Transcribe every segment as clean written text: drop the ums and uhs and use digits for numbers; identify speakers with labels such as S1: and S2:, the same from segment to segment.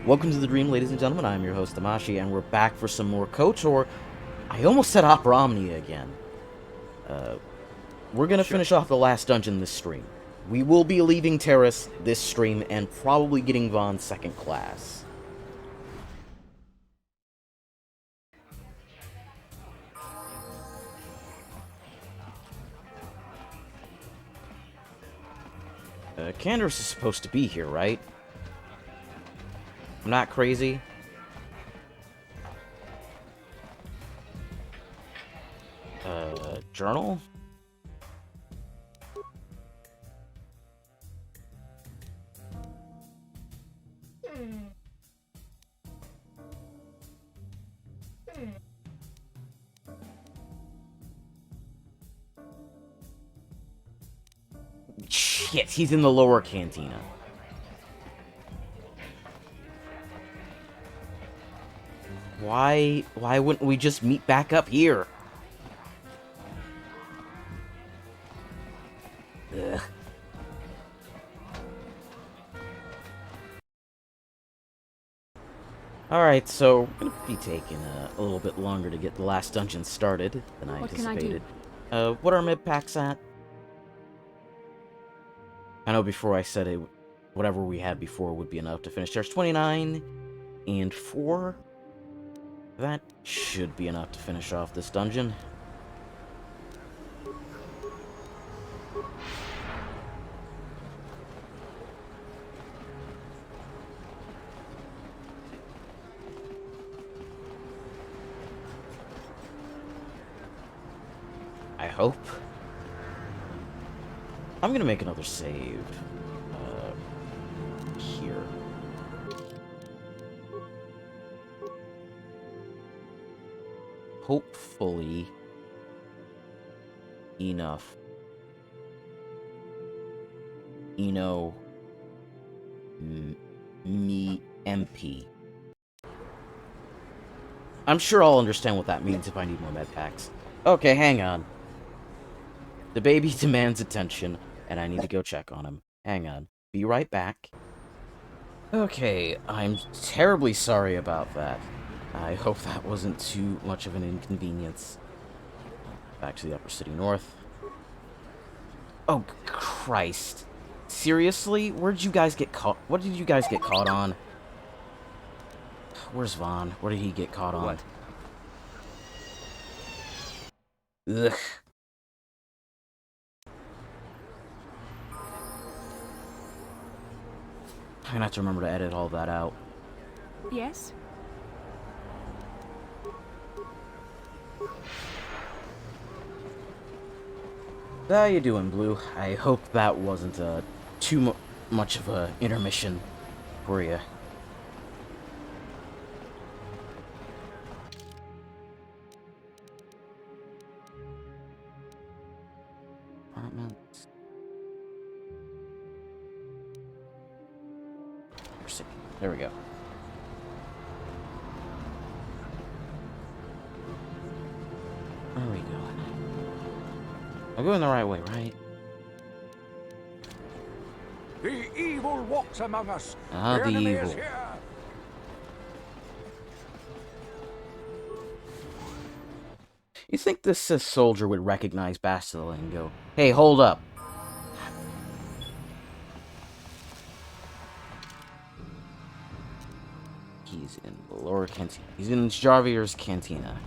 S1: Welcome to the Dream, ladies and gentlemen. I'm your host, Tamashi, and we're back for some more Kotor. I almost said Opera Omnia again. We're gonna finish off the last dungeon this stream. We will be leaving Terrace this stream and probably getting Vaughn second class. Candace is supposed to be here, right? I'm not crazy. Journal? Shit, he's in the lower cantina. Why wouldn't we just meet back up here? Ugh. Alright, so we're gonna be taking a little bit longer to get the last dungeon started than I anticipated. What are mid packs at? I know before I said it, whatever we had before would be enough to finish. There's 29 and 4. That should be enough to finish off this dungeon. I hope. I'm gonna make another save. Here. Hopefully enough. Me MP. I'm sure I'll understand what that means if I need more med packs. Okay, hang on. The baby demands attention, and I need to go check on him. Hang on. Be right back. Okay, I'm terribly sorry about that. I hope that wasn't too much of an inconvenience. Back to the Upper City North. Oh, Christ. Seriously? Where did you guys get caught? What did you guys get caught on? Where's Vaughn? Where did he get caught on? What? Ugh. I'm gonna have to remember to edit all that out.
S2: Yes?
S1: How you doing, Blue? I hope that wasn't too much of a intermission for you. Apartments. There we go. Where are we going? I'm going the right way, right?
S3: The evil walks among us.
S1: Ah, the
S3: enemy
S1: evil.
S3: is here.
S1: You think this Sith soldier would recognize Bastila and go, "Hey, hold up." He's in the lower cantina. He's in Jarvier's cantina.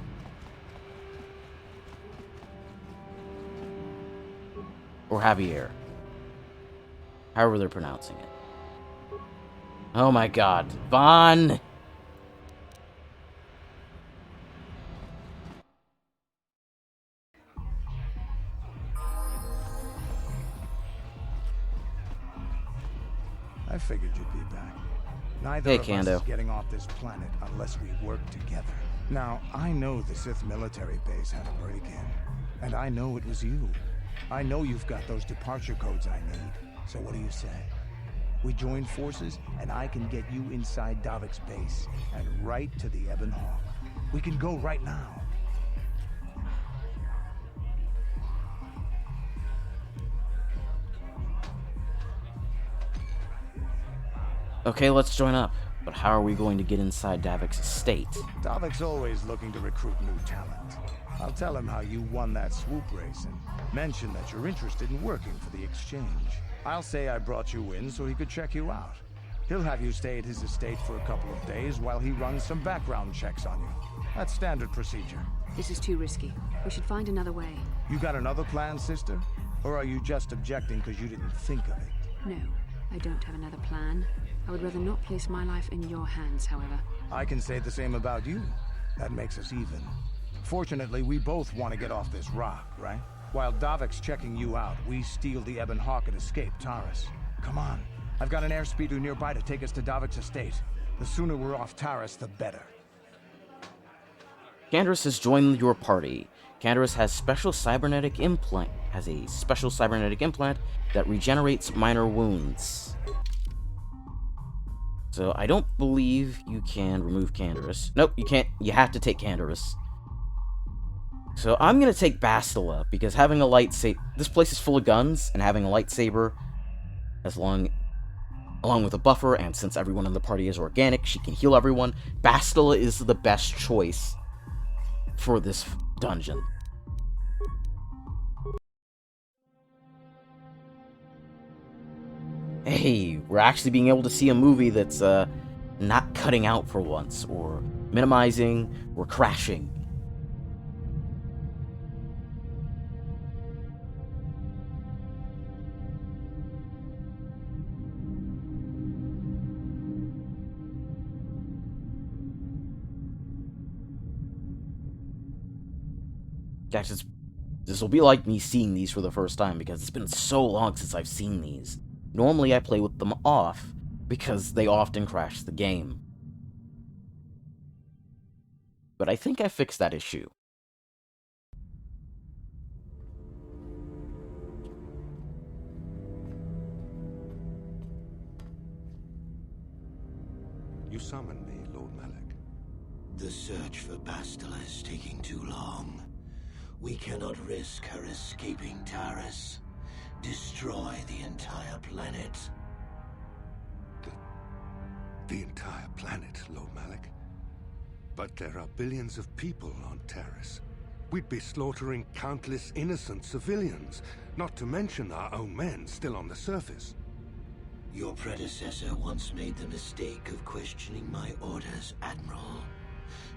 S1: Or Javier. However they're pronouncing it. Oh my god. Vaughn!
S3: I figured you'd be back. Neither
S1: Hey,
S3: of us
S1: Kando.
S3: is getting off this planet unless we work together. Now, I know the Sith military base had a break-in, and I know it was you. I know you've got those departure codes I need. So what do you say? We join forces, and I can get you inside Davik's base and right to the Ebon Hawk. We can go right now.
S1: Okay, let's join up. But how are we going to get inside Davik's estate?
S3: Davik's always looking to recruit new talent. I'll tell him how you won that swoop race and mention that you're interested in working for the exchange. I'll say I brought you in so he could check you out. He'll have you stay at his estate for a couple of days while he runs some background checks on you. That's standard procedure.
S2: This is too risky. We should find another way.
S3: You got another plan, sister? Or are you just objecting because you didn't think of it?
S2: No, I don't have another plan. I would rather not place my life in your hands, however.
S3: I can say the same about you. That makes us even. Fortunately, we both want to get off this rock, right? While Davik's checking you out, we steal the Ebon Hawk and escape Taurus. Come on. I've got an airspeeder nearby to take us to Davik's estate. The sooner we're off Taurus, the better.
S1: Canderous has joined your party. Canderous has a special cybernetic implant that regenerates minor wounds. So I don't believe you can remove Canderous. Nope, you can't. You have to take Canderous. So I'm gonna take Bastila because having a lightsaber. This place is full of guns, and having a lightsaber, along with a buffer, and since everyone in the party is organic, she can heal everyone. Bastila is the best choice for this dungeon. Hey, we're actually being able to see a movie that's not cutting out for once, or minimizing, or crashing. Gosh, this will be like me seeing these for the first time, because it's been so long since I've seen these. Normally I play with them off, because they often crash the game. But I think I fixed that issue.
S4: You summoned me, Lord Malak.
S5: The search for Bastila is taking too long. We cannot risk her escaping Taurus. Destroy the entire planet.
S4: The entire planet, Lord Malak? But there are billions of people on Taurus. We'd be slaughtering countless innocent civilians, not to mention our own men still on the surface.
S5: Your predecessor once made the mistake of questioning my orders, Admiral.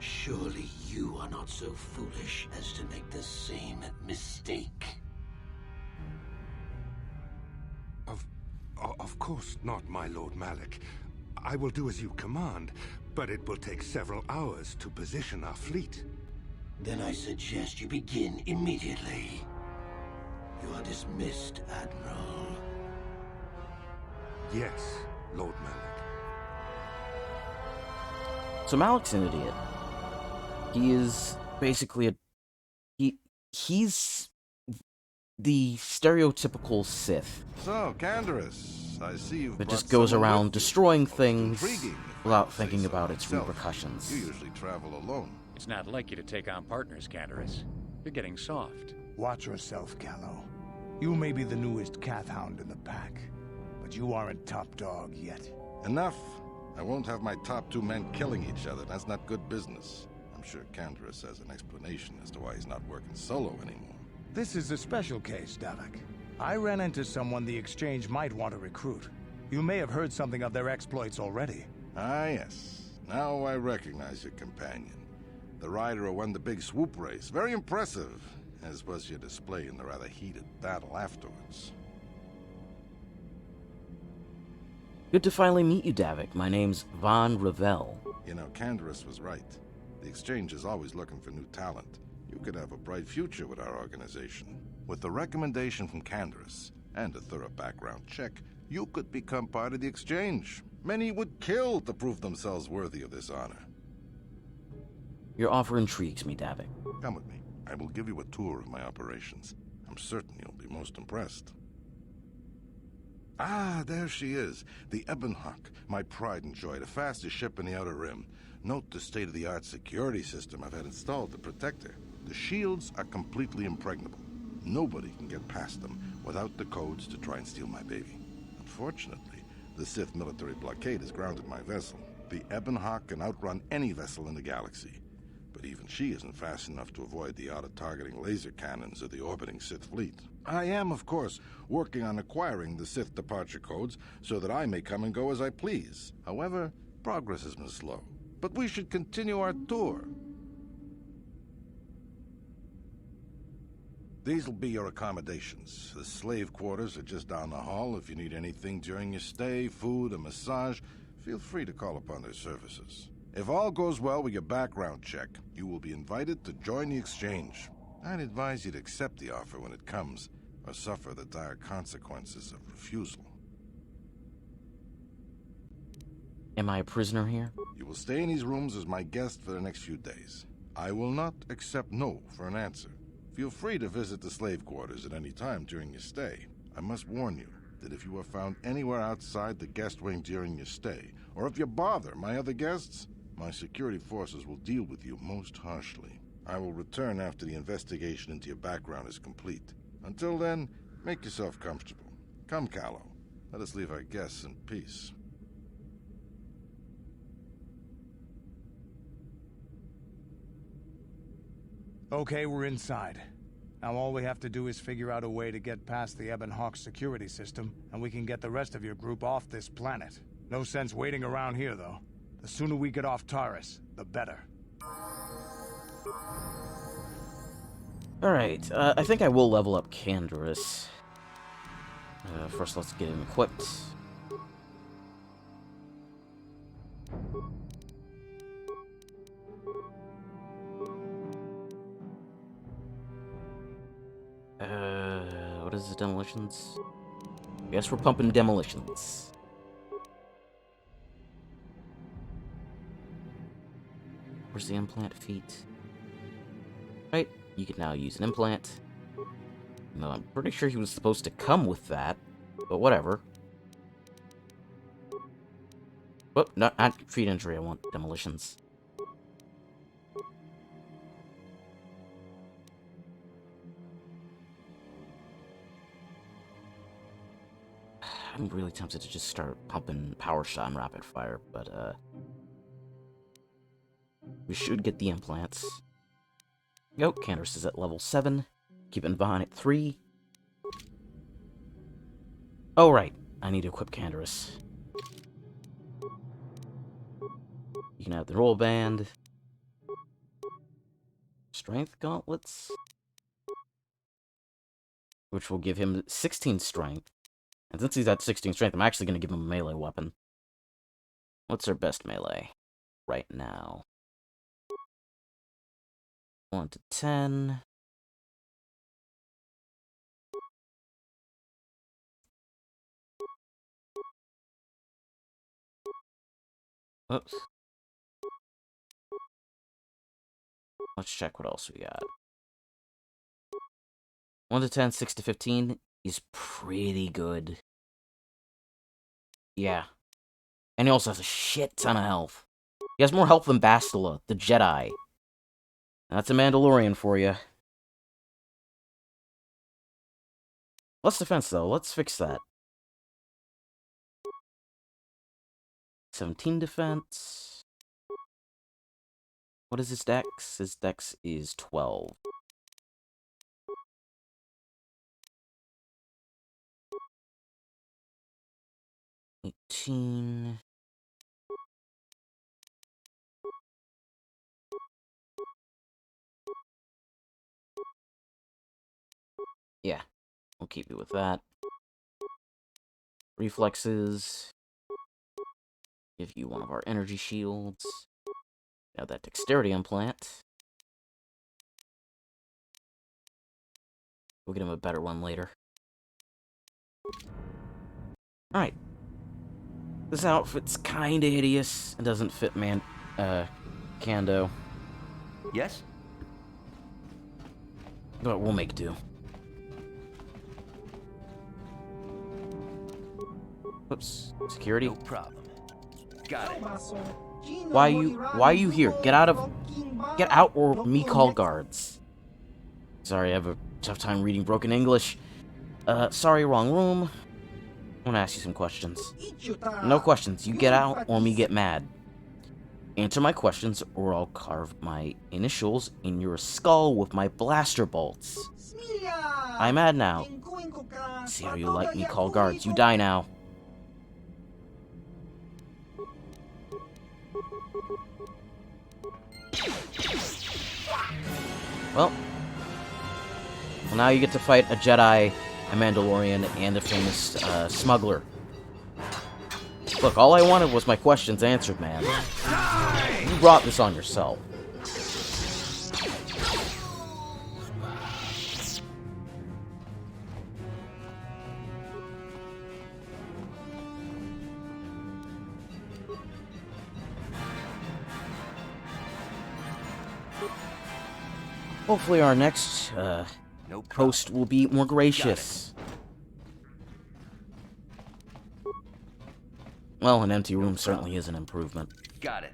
S5: Surely you are not so foolish as to make the same mistake.
S4: Of course not, my Lord Malak. I will do as you command, but it will take several hours to position our fleet.
S5: Then I suggest you begin immediately. You are dismissed, Admiral.
S4: Yes, Lord Malak.
S1: So Malak's an idiot. He is basically he's the stereotypical Sith.
S6: So, Canderous, I see you've
S1: that
S6: brought
S1: just goes
S6: someone
S1: around
S6: with you.
S1: destroying
S6: Most
S1: things
S6: intriguing, if I
S1: without
S6: must
S1: thinking
S6: say so
S1: about its
S6: myself.
S1: repercussions.
S6: You usually travel alone.
S7: It's not like you to take on partners, Canderous. You're getting soft.
S3: Watch yourself, Callow. You may be the newest Cath Hound in the pack, but you aren't top dog yet.
S6: Enough. I won't have my top two men killing each other. That's not good business. I'm sure Canderous has an explanation as to why he's not working solo anymore.
S3: This is a special case, Davik. I ran into someone the Exchange might want to recruit. You may have heard something of their exploits already.
S6: Ah, yes. Now I recognize your companion. The rider who won the big swoop race. Very impressive, as was your display in the rather heated battle afterwards.
S1: Good to finally meet you, Davik. My name's Von Revell.
S6: You know, Canderous was right. The Exchange is always looking for new talent. You could have a bright future with our organization. With the recommendation from Canderous and a thorough background check, you could become part of the Exchange. Many would kill to prove themselves worthy of this honor.
S1: Your offer intrigues me, Davik.
S6: Come with me. I will give you a tour of my operations. I'm certain you'll be most impressed. Ah, there she is. The Ebon Hawk, my pride and joy, the fastest ship in the Outer Rim. Note the state-of-the-art security system I've had installed to protect her. The shields are completely impregnable. Nobody can get past them without the codes to try and steal my baby. Unfortunately, The Sith military blockade has grounded my vessel. The Ebon Hawk can outrun any vessel in the galaxy. But even she isn't fast enough to avoid the auto-targeting laser cannons of the orbiting Sith fleet. I am, of course, working on acquiring the Sith departure codes so that I may come and go as I please. However, progress has been slow. But we should continue our tour. These will be your accommodations. The slave quarters are just down the hall. If you need anything during your stay, food, a massage, feel free to call upon their services. If all goes well with your background check, you will be invited to join the exchange. I'd advise you to accept the offer when it comes, or suffer the dire consequences of refusal.
S1: Am I a prisoner here?
S6: You will stay in these rooms as my guest for the next few days. I will not accept no for an answer. Feel free to visit the slave quarters at any time during your stay. I must warn you that if you are found anywhere outside the guest wing during your stay, or if you bother my other guests, my security forces will deal with you most harshly. I will return after the investigation into your background is complete. Until then, make yourself comfortable. Come, Callow. Let us leave our guests in peace.
S3: Okay, we're inside. Now all we have to do is figure out a way to get past the Ebon Hawk security system, and we can get the rest of your group off this planet. No sense waiting around here, though. The sooner we get off Taurus, the better.
S1: Alright, I think I will level up Canderous. First, let's get him equipped. What is the demolitions? Guess we're pumping demolitions. Where's the implant feet? Right, you can now use an implant. No, I'm pretty sure he was supposed to come with that, but whatever. Oh, not feet injury, I want demolitions. I'm really tempted to just start pumping power shot and rapid fire, but we should get the implants. Go, Canderous is at level 7. Keeping Vaughn at 3. Oh, right. I need to equip Canderous. You can have the roll band. Strength gauntlets. Which will give him 16 strength. And since he's at 16 strength, I'm actually going to give him a melee weapon. What's our best melee right now? 1 to 10. Oops. Let's check what else we got. 1 to 10, 6 to 15 is pretty good. Yeah. And he also has a shit ton of health. He has more health than Bastila, the Jedi. That's a Mandalorian for you. Less defense, though. Let's fix that. 17 defense. What is his dex? His dex is 12. $18. Yeah, we'll keep it with that. Reflexes. Give you one of our energy shields. Now that dexterity implant. We'll get him a better one later. Alright. This outfit's kinda hideous. It doesn't fit Kando.
S8: Yes?
S1: But we'll make do. Oops. Security?
S8: No problem. Got it.
S1: Why are you here? Get out or me call guards. Sorry, I have a tough time reading broken English. Sorry, wrong room. I'm gonna ask you some questions. No questions. You get out or me get mad. Answer my questions or I'll carve my initials in your skull with my blaster bolts. I'm mad now. See how you like me call guards. You die now. Well, now you get to fight a Jedi, a Mandalorian, and a famous smuggler. Look, all I wanted was my questions answered, man. You brought this on yourself. Hopefully our next host will be more gracious. Well, an empty room certainly is an improvement.
S8: Got it.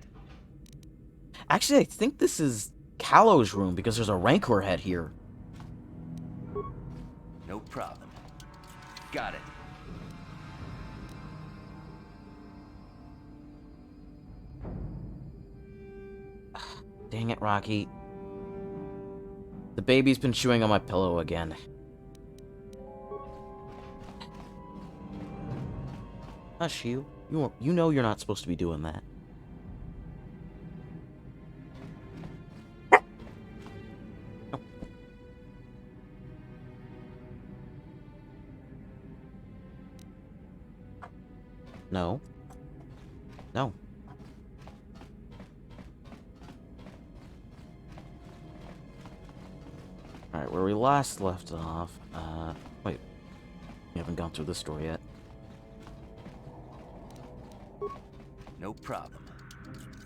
S1: Actually, I think this is Callow's room because there's a Rancor head here.
S8: No problem. Got it.
S1: Dang it, Rocky. The baby's been chewing on my pillow again. Hush, you. You know you're not supposed to be doing that. No. No. Alright, where we last left off, wait. We haven't gone through this door yet.
S8: No problem.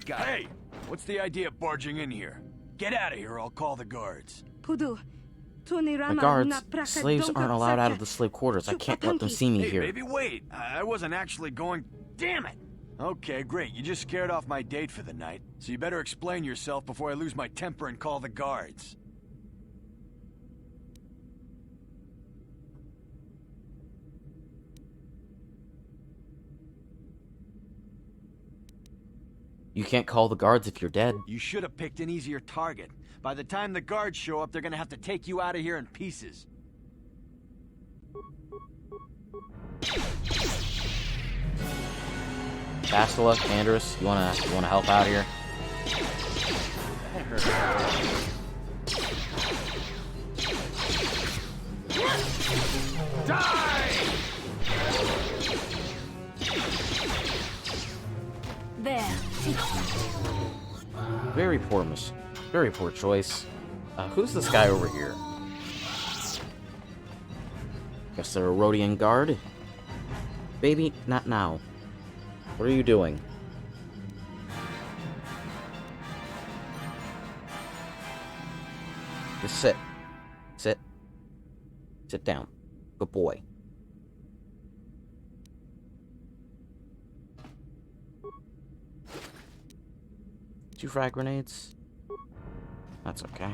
S8: Got
S9: Hey! What's the idea of barging in here? Get out of here, or I'll call the guards.
S1: My guards, slaves aren't allowed out of the slave quarters. I can't let them see me
S9: Hey,
S1: here.
S9: baby, wait! I wasn't actually going... Damn it! Okay, great. You just scared off my date for the night, so you better explain yourself before I lose my temper and call the guards.
S1: You can't call the guards if you're dead.
S9: You should have picked an easier target. By the time the guards show up, they're gonna have to take you out of here in pieces.
S1: Bastila, Andrus, you wanna help out here?
S9: Die!
S2: There.
S1: Very poor choice. Who's this guy over here? Guess they're a Rhodian guard. Baby, not now. What are you doing? Just sit. Sit. Sit down. Good boy. 2 frag grenades. That's okay.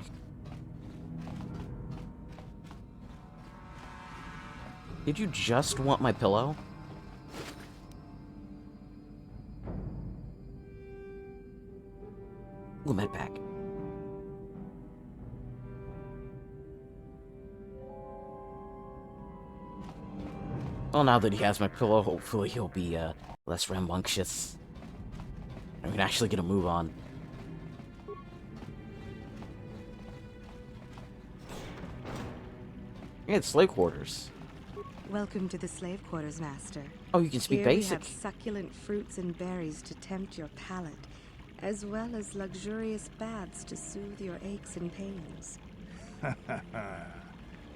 S1: Did you just want my pillow? Ooh, med pack. Well, now that he has my pillow, hopefully he'll be less rambunctious. I can actually get a move on. Yeah, it's slave quarters.
S10: Welcome to the slave quarters, Master.
S1: Oh, you can speak
S10: Here
S1: basic.
S10: we have succulent fruits and berries to tempt your palate, as well as luxurious baths to soothe your aches and pains.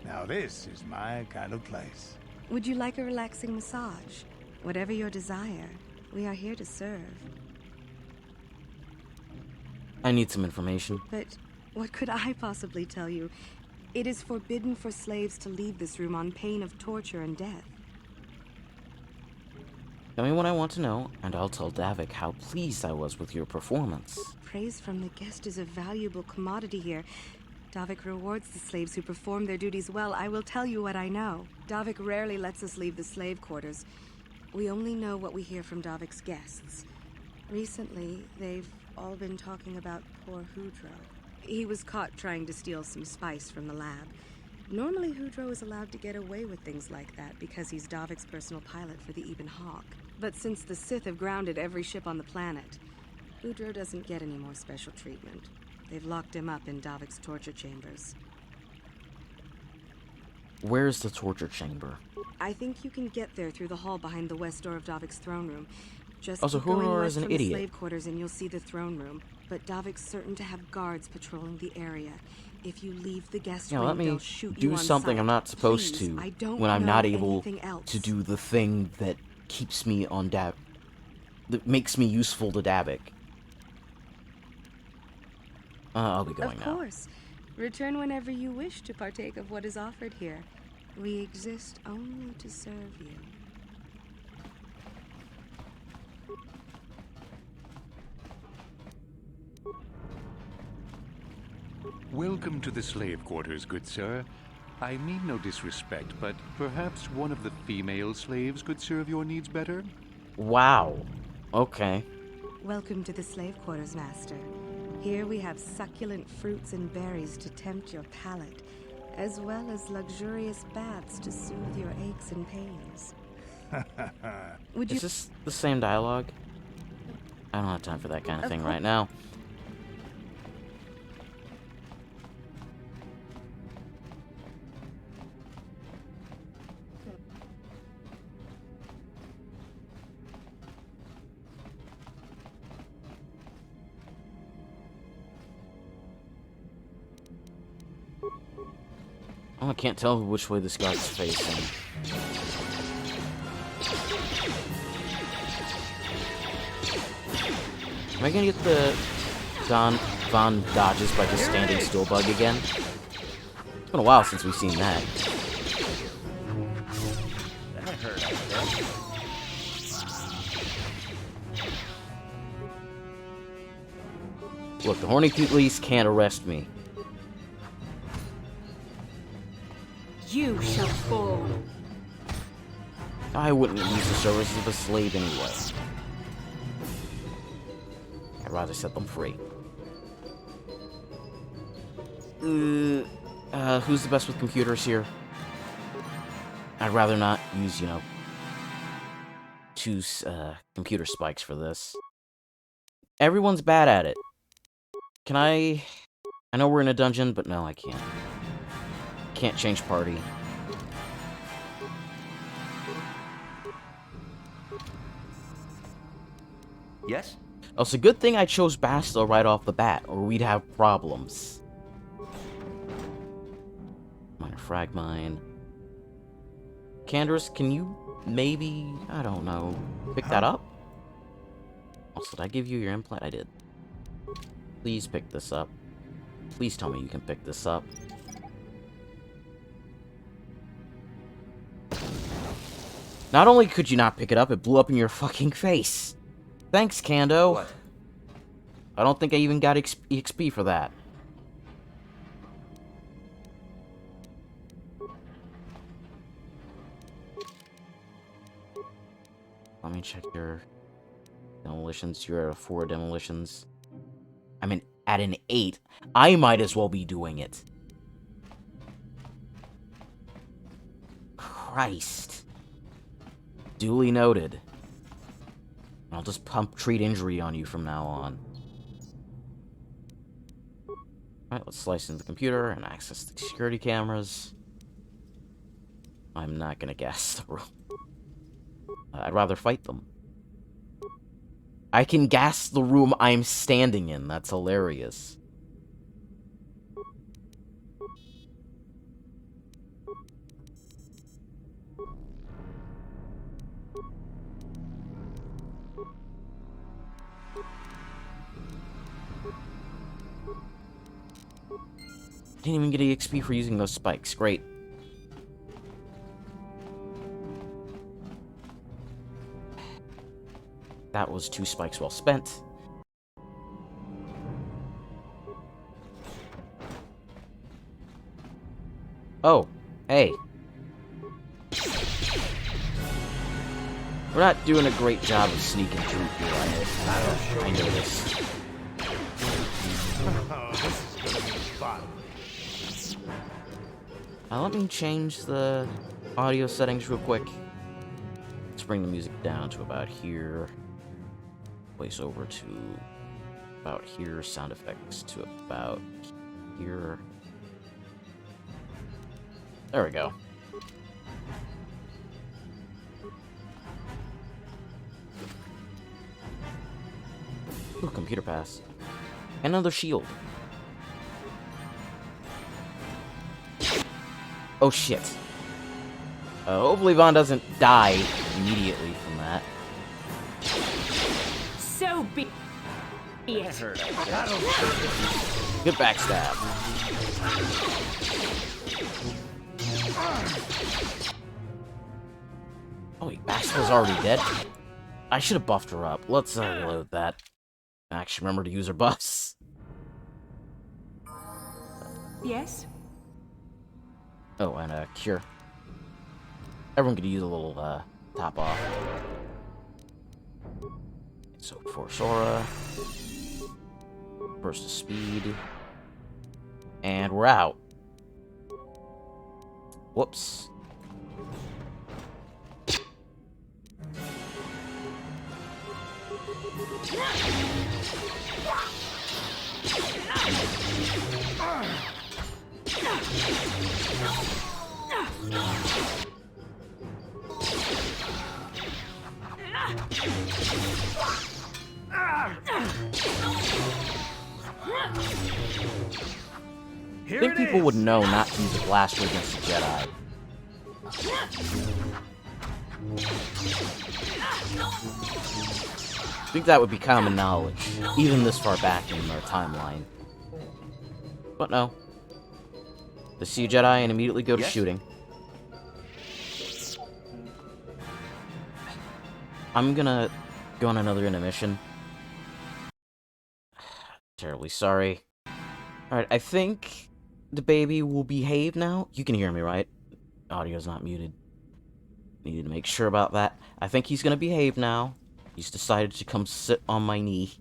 S3: Now this is my kind of place.
S10: Would you like a relaxing massage? Whatever your desire, we are here to serve.
S1: I need some information.
S10: But what could I possibly tell you? It is forbidden for slaves to leave this room on pain of torture and death.
S1: Tell me what I want to know, and I'll tell Davik how pleased I was with your performance.
S10: Praise from the guest is a valuable commodity here, Davik rewards the slaves who perform their duties well. I will tell you what I know. Davik rarely lets us leave the slave quarters. We only know what we hear from Davik's guests. Recently, they've all been talking about poor Hudro. He was caught trying to steal some spice from the lab. Normally, Hudro is allowed to get away with things like that because he's Davik's personal pilot for the Ebon Hawk. But since the Sith have grounded every ship on the planet, Hudro doesn't get any more special treatment. They've locked him up in Davik's torture chambers.
S1: Where's the torture chamber?
S10: I think you can get there through the hall behind the west door of Davik's throne room. Just
S1: Also,
S10: keep going
S1: Hudro
S10: west
S1: is an
S10: from the
S1: idiot.
S10: slave quarters and you'll see the throne room. But Davik's certain to have guards patrolling the area. If you leave the guest room,
S1: Let me
S10: they'll shoot you
S1: do
S10: on
S1: something
S10: sight.
S1: I'm not supposed
S10: Please,
S1: to
S10: I don't
S1: when I'm
S10: know
S1: not able
S10: anything else.
S1: to do the thing that keeps me on that makes me useful to Davik. I'll be going now.
S10: Of course. Return whenever you wish to partake of what is offered here. We exist only to serve you.
S7: Welcome to the slave quarters, good sir. I mean no disrespect, but perhaps one of the female slaves could serve your needs better?
S1: Wow. Okay.
S10: Welcome to the slave quarters, Master. Here we have succulent fruits and berries to tempt your palate, as well as luxurious baths to soothe your aches and pains. Would you...
S1: Is this the same dialogue? I don't have time for that kind of thing right now. Oh, I can't tell which way this guy's facing. Am I gonna get the Von dodges by just standing still bug again? It's been a while since we've seen that.
S8: That hurt, I bet.
S1: Look, the horny police can't arrest me.
S2: You shall fall.
S1: I wouldn't use the services of a slave anyway. I'd rather set them free. Who's the best with computers here? I'd rather not use, choose computer spikes for this. Everyone's bad at it. Can I know we're in a dungeon, but no, I can't. Can't change party.
S8: Yes?
S1: Oh, it's a good thing I chose Bastille right off the bat, or we'd have problems. Minor frag mine. Candace, can you maybe, I don't know, pick that up? Also, did I give you your implant? I did. Please pick this up. Please tell me you can pick this up. Not only could you not pick it up, it blew up in your fucking face. Thanks, Kando.
S8: What?
S1: I don't think I even got EXP for that. Let me check your demolitions. You're at 4 demolitions. I'm at an 8. I might as well be doing it. Christ. Duly noted. I'll just pump treat injury on you from now on. Alright, let's slice into the computer and access the security cameras. I'm not gonna gas the room. I'd rather fight them. I can gas the room I'm standing in. That's hilarious. Didn't even get EXP for using those spikes. Great. That was 2 spikes well spent. Oh, hey. We're not doing a great job of sneaking through here, I know this.
S3: Oh, this is gonna be fun.
S1: Let me change the audio settings real quick. Let's bring the music down to about here. Voice over to about here. Sound effects to about here. There we go. Ooh, computer pass. Another shield. Oh shit. Hopefully Vaughn doesn't die immediately from that.
S2: So be it.
S1: Good backstab. Oh wait, Baxter's already dead? I should have buffed her up. Let's reload that. Actually, remember to use her buffs.
S2: Yes?
S1: Oh, and cure. Everyone could use a little top off. So for Sora, burst of speed, and we're out. Whoops. I think people would know not to use a blaster against a Jedi. I think that would be common knowledge, even this far back in our timeline. But no. They see a Jedi and immediately go to shooting. I'm gonna go on another intermission. Terribly sorry. Alright, I think the baby will behave now. You can hear me, right? Audio's not muted. Needed to make sure about that. I think he's gonna behave now. He's decided to come sit on my knee.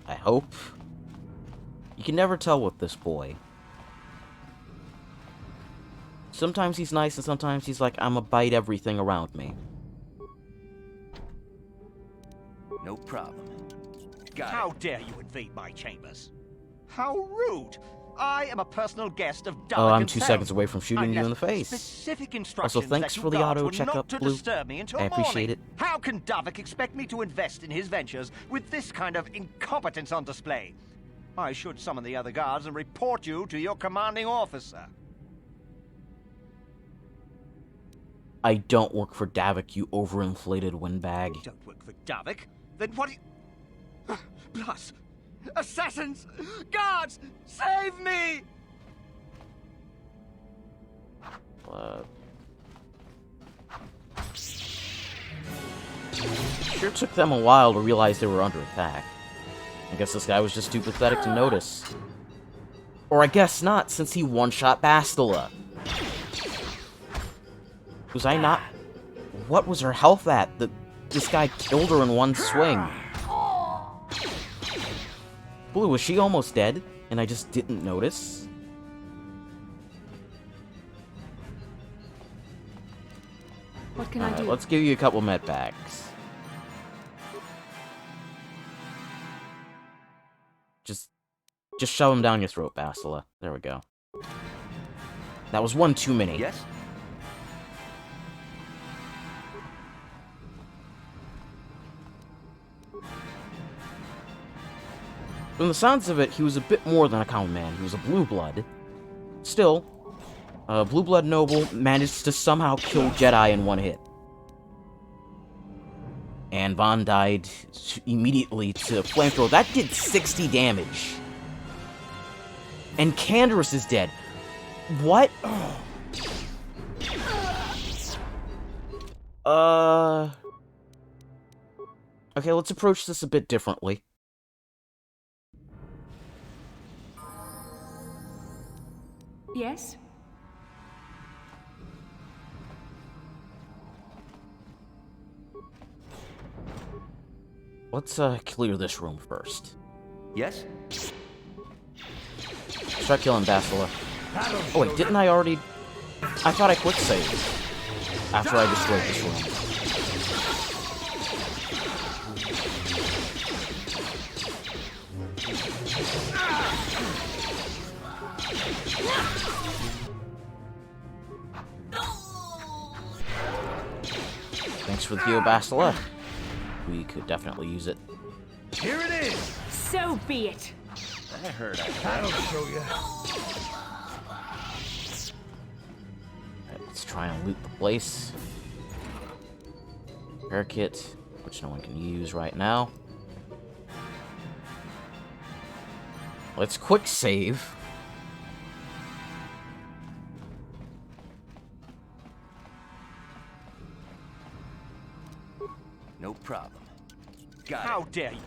S1: I hope. You can never tell with this boy. Sometimes he's nice and sometimes he's like, I'ma bite everything around me.
S8: No problem.
S11: How dare you invade my chambers? How rude! I am a personal guest of Dalek
S1: Oh, I'm
S11: himself.
S1: 2 seconds away from shooting
S11: I'm
S1: you in the
S11: left
S1: face.
S11: Specific
S1: Also,
S11: instructions
S1: thanks
S11: that you
S1: for the
S11: guards
S1: auto
S11: were
S1: checkup,
S11: not to
S1: Blue.
S11: disturb me until
S1: I appreciate
S11: morning.
S1: it.
S11: How can Davik expect me to invest in his ventures with this kind of incompetence on display? I should summon the other guards and report you to your commanding officer.
S1: I don't work for Davik, you overinflated windbag.
S11: You don't work for Davik? Then what do you... Plus, assassins! Guards! Save me!
S1: Sure took them a while to realize they were under attack. I guess this guy was just too pathetic to notice. Or I guess not, since he one-shot Bastila. Was I not... What was her health at? This guy killed her in one swing. Blue, was she almost dead? And I just didn't notice?
S2: What can I do?
S1: Let's give you a couple med packs. Just shove him down your throat, Bastila. There we go. That was one too many.
S8: Yes?
S1: From the sounds of it, he was a bit more than a common man. He was a blue blood. Still, a blue blood noble managed to somehow kill Jedi in one hit. And Vaughn died immediately to flamethrower. That did 60 damage. And Canderous is dead. What? Okay, let's approach this a bit differently.
S2: Yes?
S1: Let's clear this room first.
S8: Yes?
S1: Start killing Bastila. Oh wait, didn't I already... I thought I quick saved after I destroyed this room. Thanks for the heal, Bastila. We could definitely use it.
S3: Here it is!
S2: So be it!
S11: I heard I
S3: That'll show you.
S1: Alright, let's try and loot the place. Repair kit, which no one can use right now. Let's quick save.
S8: No problem. Got
S11: How
S8: it.
S11: dare you?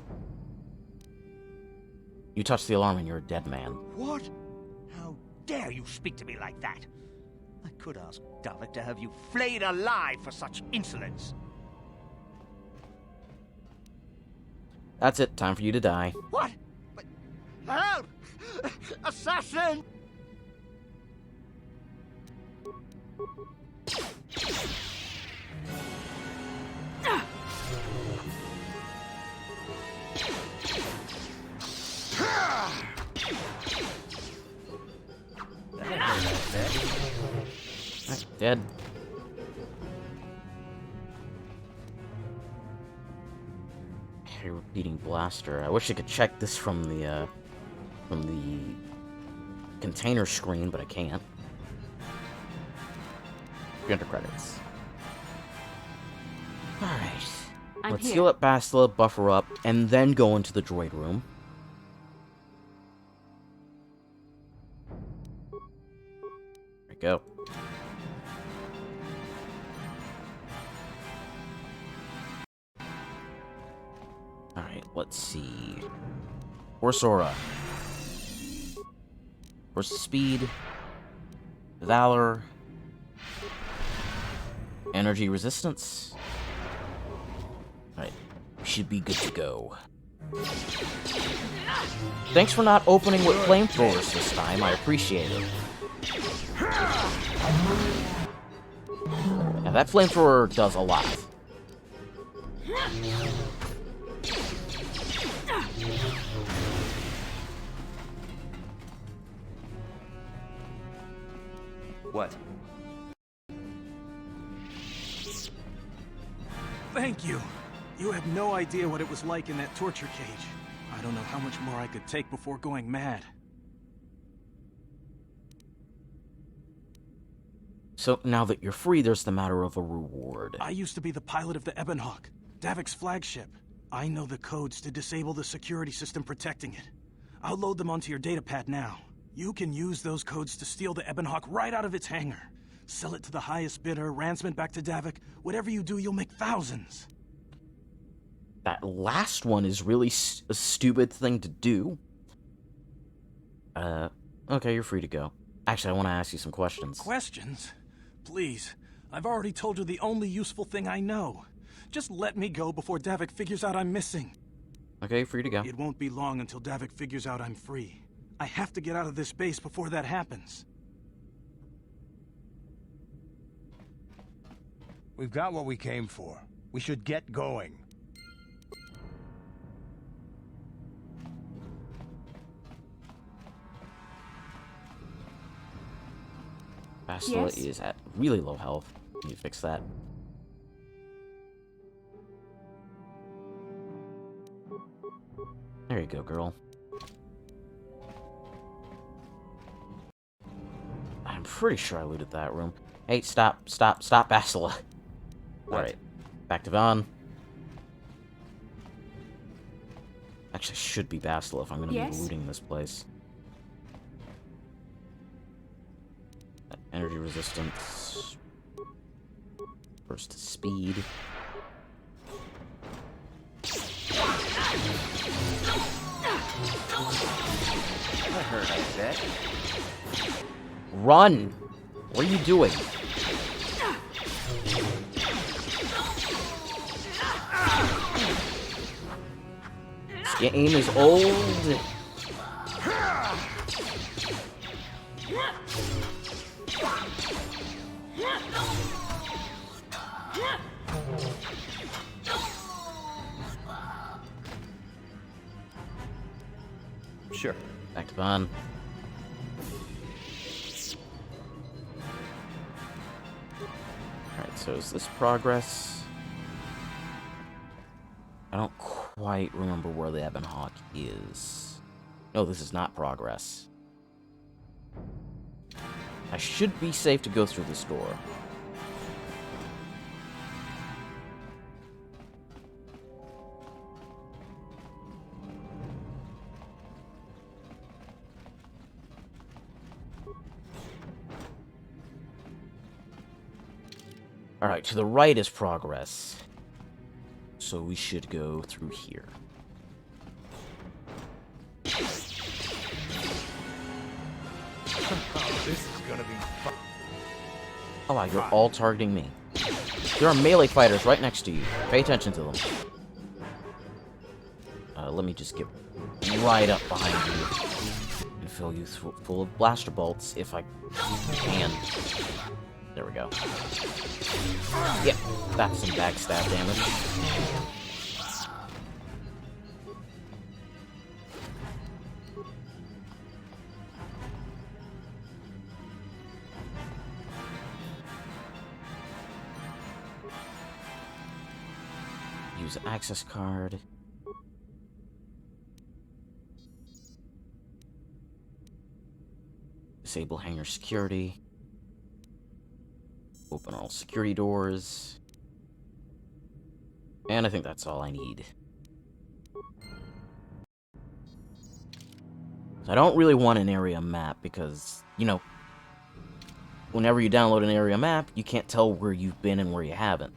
S1: You touch the alarm and you're a dead man.
S11: What? How dare you speak to me like that? I could ask Davik to have you flayed alive for such insolence.
S1: That's it, time for you to die.
S11: What? But, help! Assassin!
S1: Right, dead. A repeating blaster. I wish I could check this from the container screen, but I can't. 300 credits. Alright. Let's heal up Bastila, buffer up, and then go into the droid room. There we go. Alright, let's see. Horse Aura. Horse Speed. Valor. Energy Resistance. Alright, we should be good to go. Thanks for not opening with flamethrowers this time, I appreciate it. Yeah, that flamethrower does a lot.
S8: What?
S12: Thank you. You have no idea what it was like in that torture cage. I don't know how much more I could take before going mad.
S1: So now that you're free, there's the matter of a reward.
S12: I used to be the pilot of the Ebonhawk, Davik's flagship. I know the codes to disable the security system protecting it. I'll load them onto your datapad now. You can use those codes to steal the Ebonhawk right out of its hangar. Sell it to the highest bidder, ransom it back to Davik. Whatever you do, you'll make thousands.
S1: That last one is really a stupid thing to do. Okay, you're free to go. Actually, I want to ask you some questions.
S12: Questions? Please. I've already told you the only useful thing I know. Just let me go before Davik figures out I'm missing.
S1: Okay, free to go.
S12: It won't be long until Davik figures out I'm free. I have to get out of this base before that happens.
S3: We've got what we came for. We should get going.
S1: Bastila is at really low health. Can you fix that? There you go, girl. I'm pretty sure I looted that room. Hey, stop, Bastila. Alright, back to Vaughn. Actually, should be Bastila if I'm gonna be looting this place. Energy resistance. Burst speed.
S11: I heard I said.
S1: Run! What are you doing? This game is old.
S8: Sure.
S1: Back to Vaughn. Alright, so is this progress? I don't quite remember where the Ebon Hawk is. No, this is not progress. I should be safe to go through this door. Alright, to the right is progress. So we should go through here.
S3: This is gonna be fun.
S1: Oh wow, you're all targeting me. There are melee fighters right next to you. Pay attention to them. Let me just get right up behind you and fill you full of blaster bolts if I can. There we go. Yep, that's some backstab damage. Use access card. Disable hangar security. Open all security doors. And I think that's all I need. So I don't really want an area map because, you know, whenever you download an area map, you can't tell where you've been and where you haven't.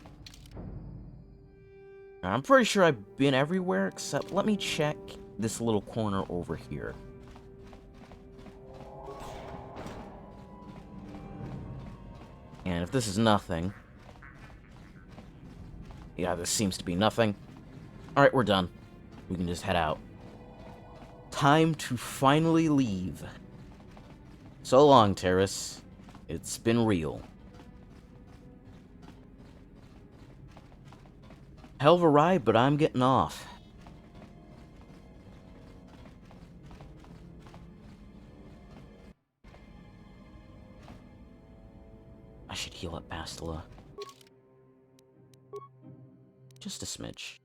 S1: I'm pretty sure I've been everywhere, except let me check this little corner over here. And if this is nothing... Yeah, this seems to be nothing. Alright, we're done. We can just head out. Time to finally leave. So long, Terrace. It's been real. Hell of a ride, but I'm getting off. I should heal up Bastila. Just a smidge.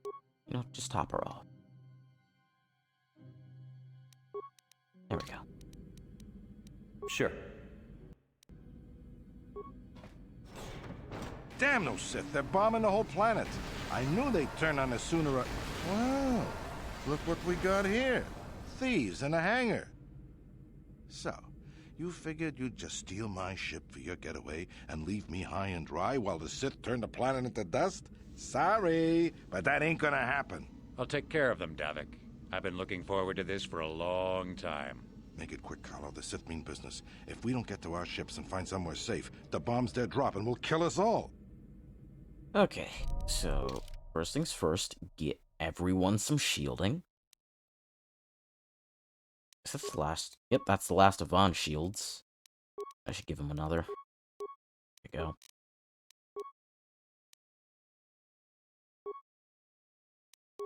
S1: You know, just top her off. There we go.
S8: Sure.
S6: Damn those Sith, they're bombing the whole planet. I knew they'd turn on us sooner or... Wow, look what we got here. Thieves in a hangar. So, you figured you'd just steal my ship for your getaway and leave me high and dry while the Sith turn the planet into dust? Sorry, but that ain't gonna happen.
S7: I'll take care of them, Davik. I've been looking forward to this for a long time.
S6: Make it quick, Carlo. The Sith mean business. If we don't get to our ships and find somewhere safe, the bombs they're dropping will kill us all.
S1: Okay, so first things first, get everyone some shielding. Is that the last? Yep, that's the last of Vaughn's shields. I should give him another. There we go.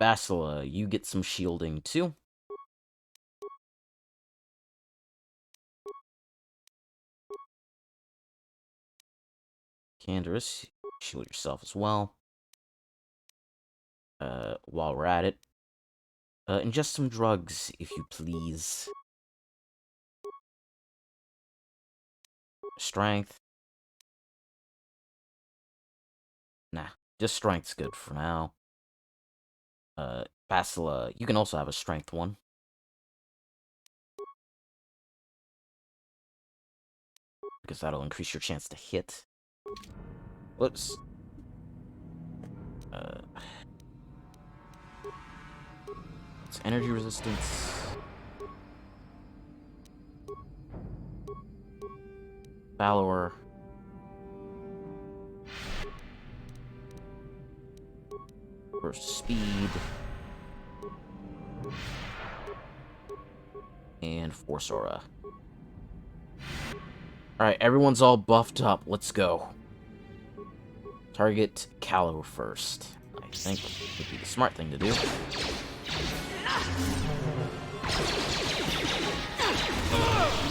S1: Bastila, you get some shielding too. Canderous, shield yourself as well. While we're at it, ingest some drugs, if you please. Strength. Nah, just strength's good for now. Bastila, you can also have a strength one. Because that'll increase your chance to hit. Whoops. It's energy resistance. Valor. For speed. And Force Aura. Alright, everyone's all buffed up. Let's go. Target Callow first. I think would be the smart thing to do.
S7: You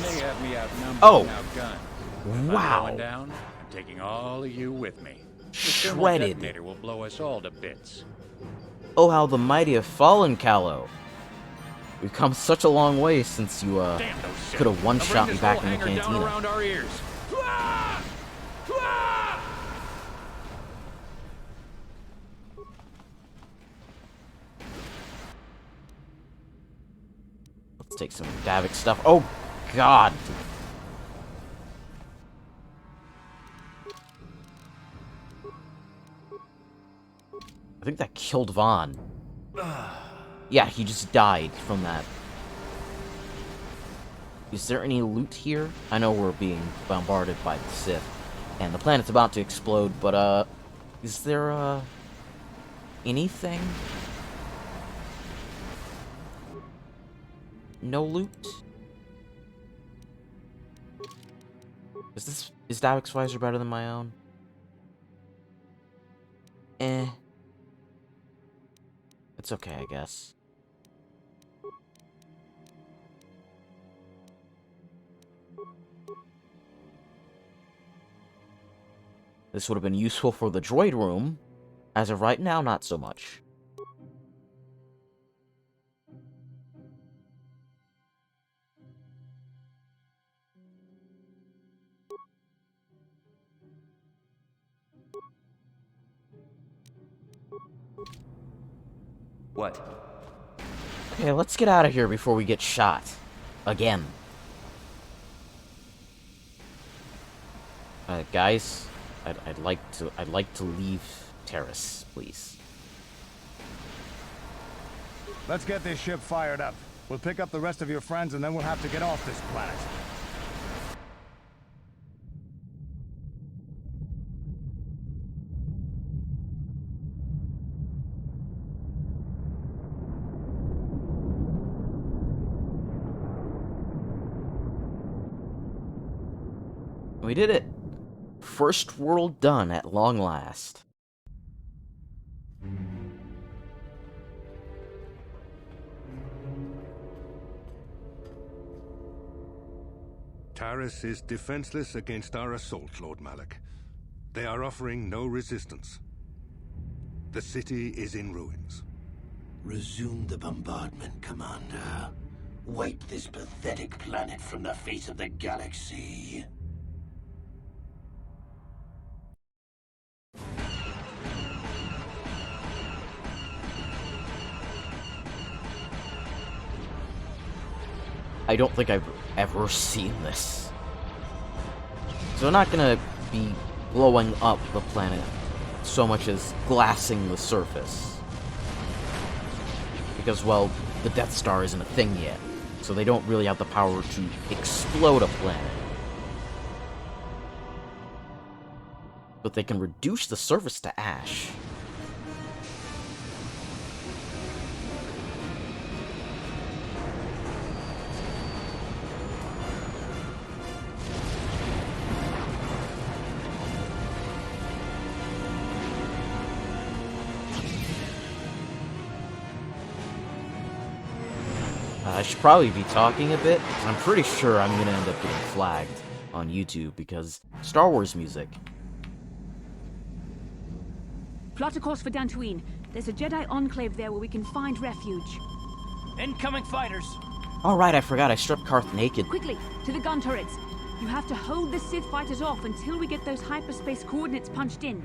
S7: may have me outnumbered and outgunned. If
S1: Wow.
S7: I'm going down, I'm taking all of you with me. The thermal
S1: Shredded.
S7: detonator will blow us all to bits.
S1: Oh, how the mighty have fallen, Callow. We've come such a long way since you,
S7: Damn those Sith.
S1: could have one-shot me back in the
S7: Now bring this whole hangar down
S1: cantina.
S7: around our ears.
S1: Let's take some Davik stuff. Oh, God. I think that killed Vaughn. Yeah, he just died from that. Is there any loot here? I know we're being bombarded by the Sith, and the planet's about to explode, but, is there, anything? No loot? Is Davik's visor better than my own? Eh. It's okay, I guess. This would have been useful for the droid room. As of right now, not so much.
S8: What?
S1: Okay, let's get out of here before we get shot. Again. Guys, I'd like to leave Terrace, please.
S3: Let's get this ship fired up. We'll pick up the rest of your friends and then we'll have to get off this planet.
S1: We did it! First world done at long last.
S4: Taris is defenseless against our assault, Lord Malak. They are offering no resistance. The city is in ruins.
S5: Resume the bombardment, Commander. Wipe this pathetic planet from the face of the galaxy.
S1: I don't think I've ever seen this. So we're not gonna be blowing up the planet so much as glassing the surface. Because, well, the Death Star isn't a thing yet, so they don't really have the power to explode a planet. But they can reduce the surface to ash. I should probably be talking a bit, because I'm pretty sure I'm gonna end up getting flagged on YouTube because Star Wars music.
S2: Plot a course for Dantooine. There's a Jedi enclave there where we can find refuge.
S12: Incoming fighters!
S1: Alright, I forgot I stripped Karth naked.
S2: Quickly, to the gun turrets. You have to hold the Sith fighters off until we get those hyperspace coordinates punched in.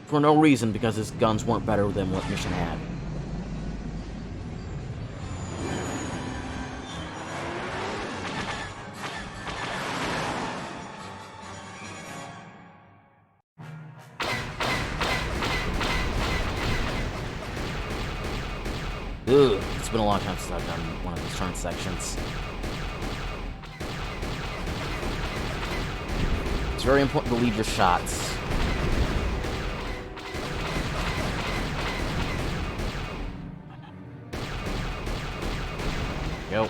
S1: For no reason, because his guns weren't better than what Mission had. Ugh, it's been a long time since I've done one of these turn sections. It's very important to lead your shots. Go.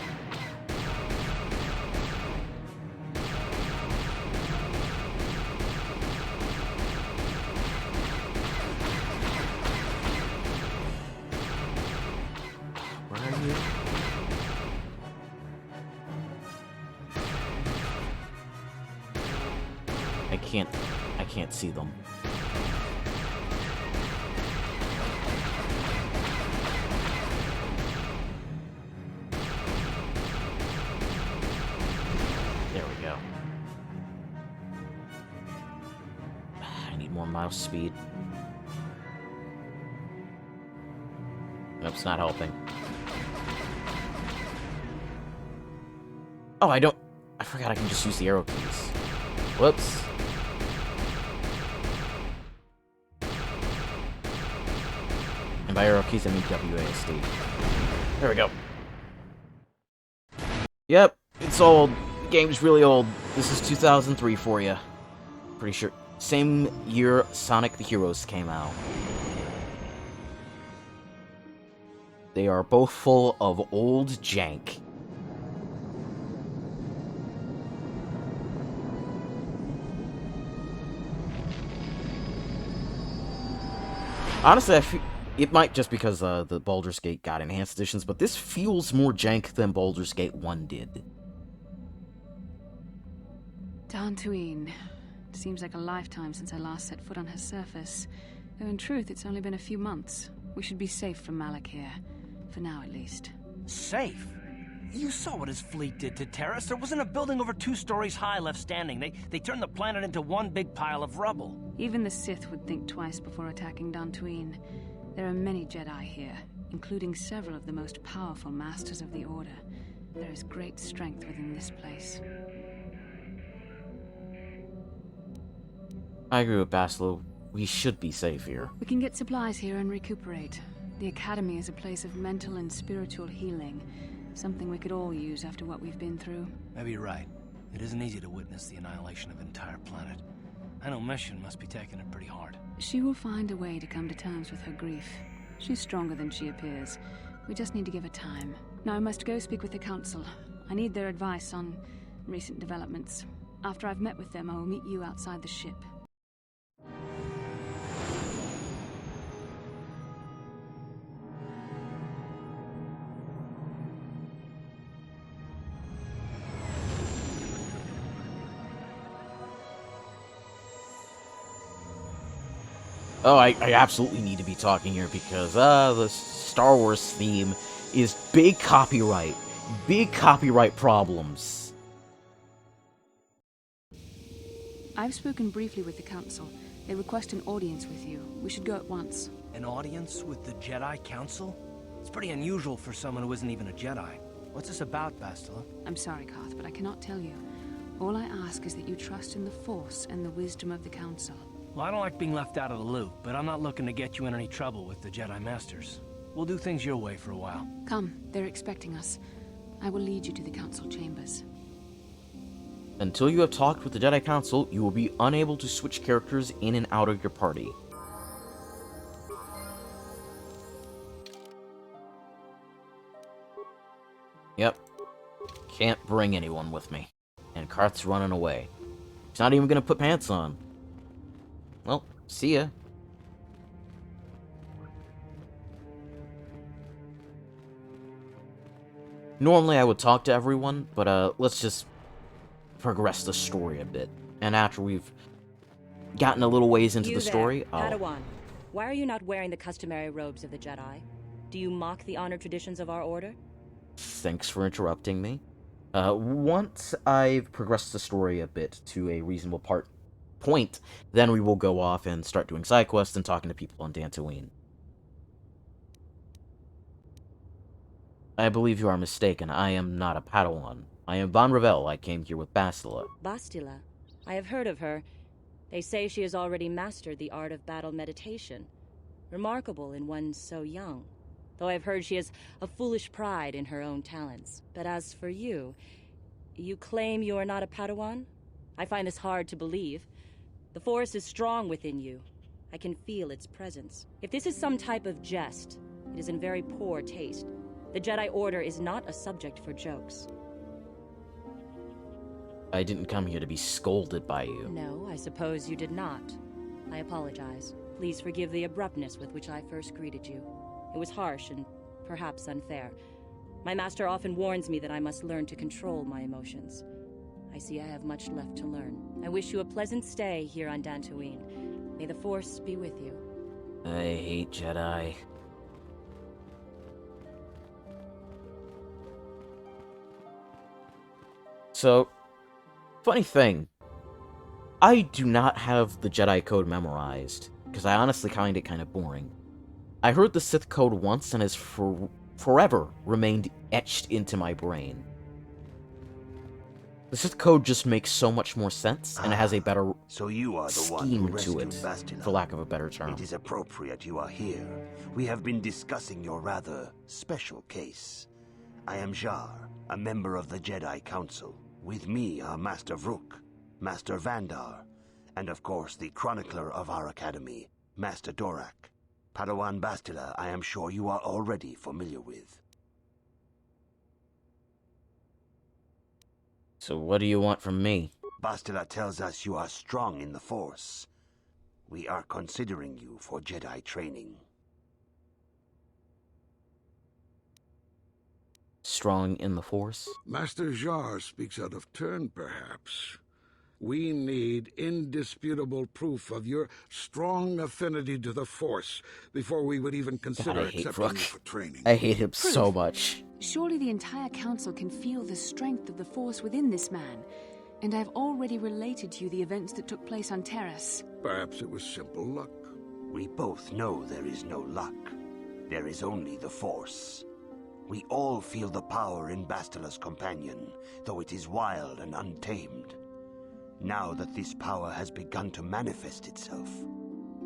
S1: Where are you? I can't see them. There we go. I need more mouse speed. Nope, it's not helping. Oh, I forgot I can just use the arrow keys. Whoops. And by arrow keys, I mean WASD. There we go. Yep, it's old. The game's really old. This is 2003 for you. Pretty sure. Same year Sonic the Heroes came out. They are both full of old jank. Honestly, it might just because the Baldur's Gate got enhanced editions, but this feels more jank than Baldur's Gate 1 did.
S2: Dantooine. Seems like a lifetime since I last set foot on her surface. Though in truth, it's only been a few months. We should be safe from Malik here. For now, at least.
S13: Safe? You saw what his fleet did to Terrace. There wasn't a building over 2 stories high left standing. They turned the planet into one big pile of rubble.
S2: Even the Sith would think twice before attacking Dantooine. There are many Jedi here, including several of the most powerful Masters of the Order. There is great strength within this place.
S1: I agree with Bastila. We should be safe here.
S2: We can get supplies here and recuperate. The Academy is a place of mental and spiritual healing. Something we could all use after what we've been through.
S13: Maybe you're right. It isn't easy to witness the annihilation of an entire planet. I know Mission must be taking it pretty hard.
S2: She will find a way to come to terms with her grief. She's stronger than she appears. We just need to give her time. Now I must go speak with the Council. I need their advice on recent developments. After I've met with them, I will meet you outside the ship.
S1: Oh, I absolutely need to be talking here because the Star Wars theme is big copyright. Big copyright problems.
S2: I've spoken briefly with the Council. They request an audience with you. We should go at once.
S13: An audience with the Jedi Council? It's pretty unusual for someone who isn't even a Jedi. What's this about, Bastila?
S2: I'm sorry, Koth, but I cannot tell you. All I ask is that you trust in the Force and the wisdom of the Council.
S13: Well, I don't like being left out of the loop, but I'm not looking to get you in any trouble with the Jedi Masters. We'll do things your way for a while.
S2: Come, they're expecting us. I will lead you to the Council chambers.
S1: Until you have talked with the Jedi Council, you will be unable to switch characters in and out of your party. Yep. Can't bring anyone with me. And Karth's running away. He's not even gonna put pants on. Well, see ya. Normally I would talk to everyone, but let's just progress the story a bit. And after we've gotten a little ways into the story,
S14: Padawan, why are you not wearing the customary robes of the Jedi? Do you mock the honored traditions of our order?
S1: Thanks for interrupting me. Once I've progressed the story a bit to a reasonable point, then we will go off and start doing side quests and talking to people on Dantooine. I believe you are mistaken. I am not a Padawan. I am Von Revell. I came here with Bastila.
S14: Bastila? I have heard of her. They say she has already mastered the art of battle meditation. Remarkable in one so young. though I've heard she has a foolish pride in her own talents. But as for you, you claim you are not a Padawan? I find this hard to believe. The Force is strong within you. I can feel its presence. If this is some type of jest, it is in very poor taste. The Jedi Order is not a subject for jokes.
S1: I didn't come here to be scolded by you.
S14: No, I suppose you did not. I apologize. Please forgive the abruptness with which I first greeted you. It was harsh and perhaps unfair. My master often warns me that I must learn to control my emotions. I see I have much left to learn. I wish you a pleasant stay here on Dantooine. May the Force be with you.
S1: I hate Jedi. So, funny thing, I do not have the Jedi Code memorized, because I honestly find it kind of boring. I heard the Sith Code once and has forever remained etched into my brain. The Sith Code just makes so much more sense, and it has a better
S5: so you are the one
S1: scheme
S5: who
S1: to it,
S5: rescued Bastila.
S1: for lack of a better term.
S5: It is appropriate you are here. We have been discussing your rather special case. I am Jar, a member of the Jedi Council. With me are Master Vrook, Master Vandar, and of course the chronicler of our academy, Master Dorak. Padawan Bastila, I am sure you are already familiar with.
S1: So what do you want from me?
S5: Bastila tells us you are strong in the Force. We are considering you for Jedi training.
S1: Strong in the Force?
S15: Master Jar speaks out of turn, perhaps. We need indisputable proof of your strong affinity to the Force before we would even consider
S1: God, I hate
S15: accepting
S1: Vrook.
S15: you for training.
S1: I hate him so much.
S2: Surely the entire council can feel the strength of the Force within this man, and I've already related to you the events that took place on Terrace.
S15: Perhaps it was simple luck.
S5: We both know there is no luck. There is only the Force. We all feel the power in Bastila's companion, though it is wild and untamed. Now that this power has begun to manifest itself,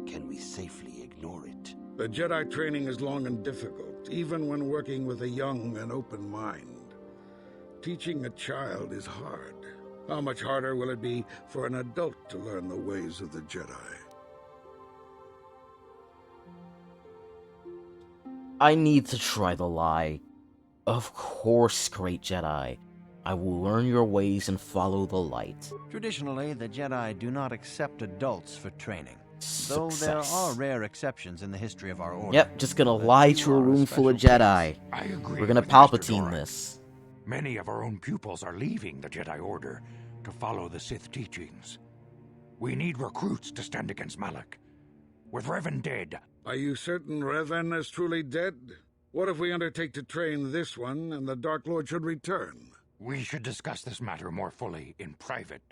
S5: can we safely ignore it?
S15: The Jedi training is long and difficult, even when working with a young and open mind. Teaching a child is hard. How much harder will it be for an adult to learn the ways of the Jedi?
S1: I need to try the lie. Of course, great Jedi. I will learn your ways and follow the light.
S9: Traditionally, the Jedi do not accept adults for training. Though there are rare exceptions in the history of our order.
S1: Yep, just gonna lie to a room full of Jedi.
S16: I agree.
S1: We're gonna
S16: with Master
S1: Palpatine
S16: Dorak.
S1: this.
S16: Many of our own pupils are leaving the Jedi Order to follow the Sith teachings. We need recruits to stand against Malak. With Revan dead...
S15: Are you certain Revan is truly dead? What if we undertake to train this one and the Dark Lord should return?
S16: We should discuss this matter more fully in private.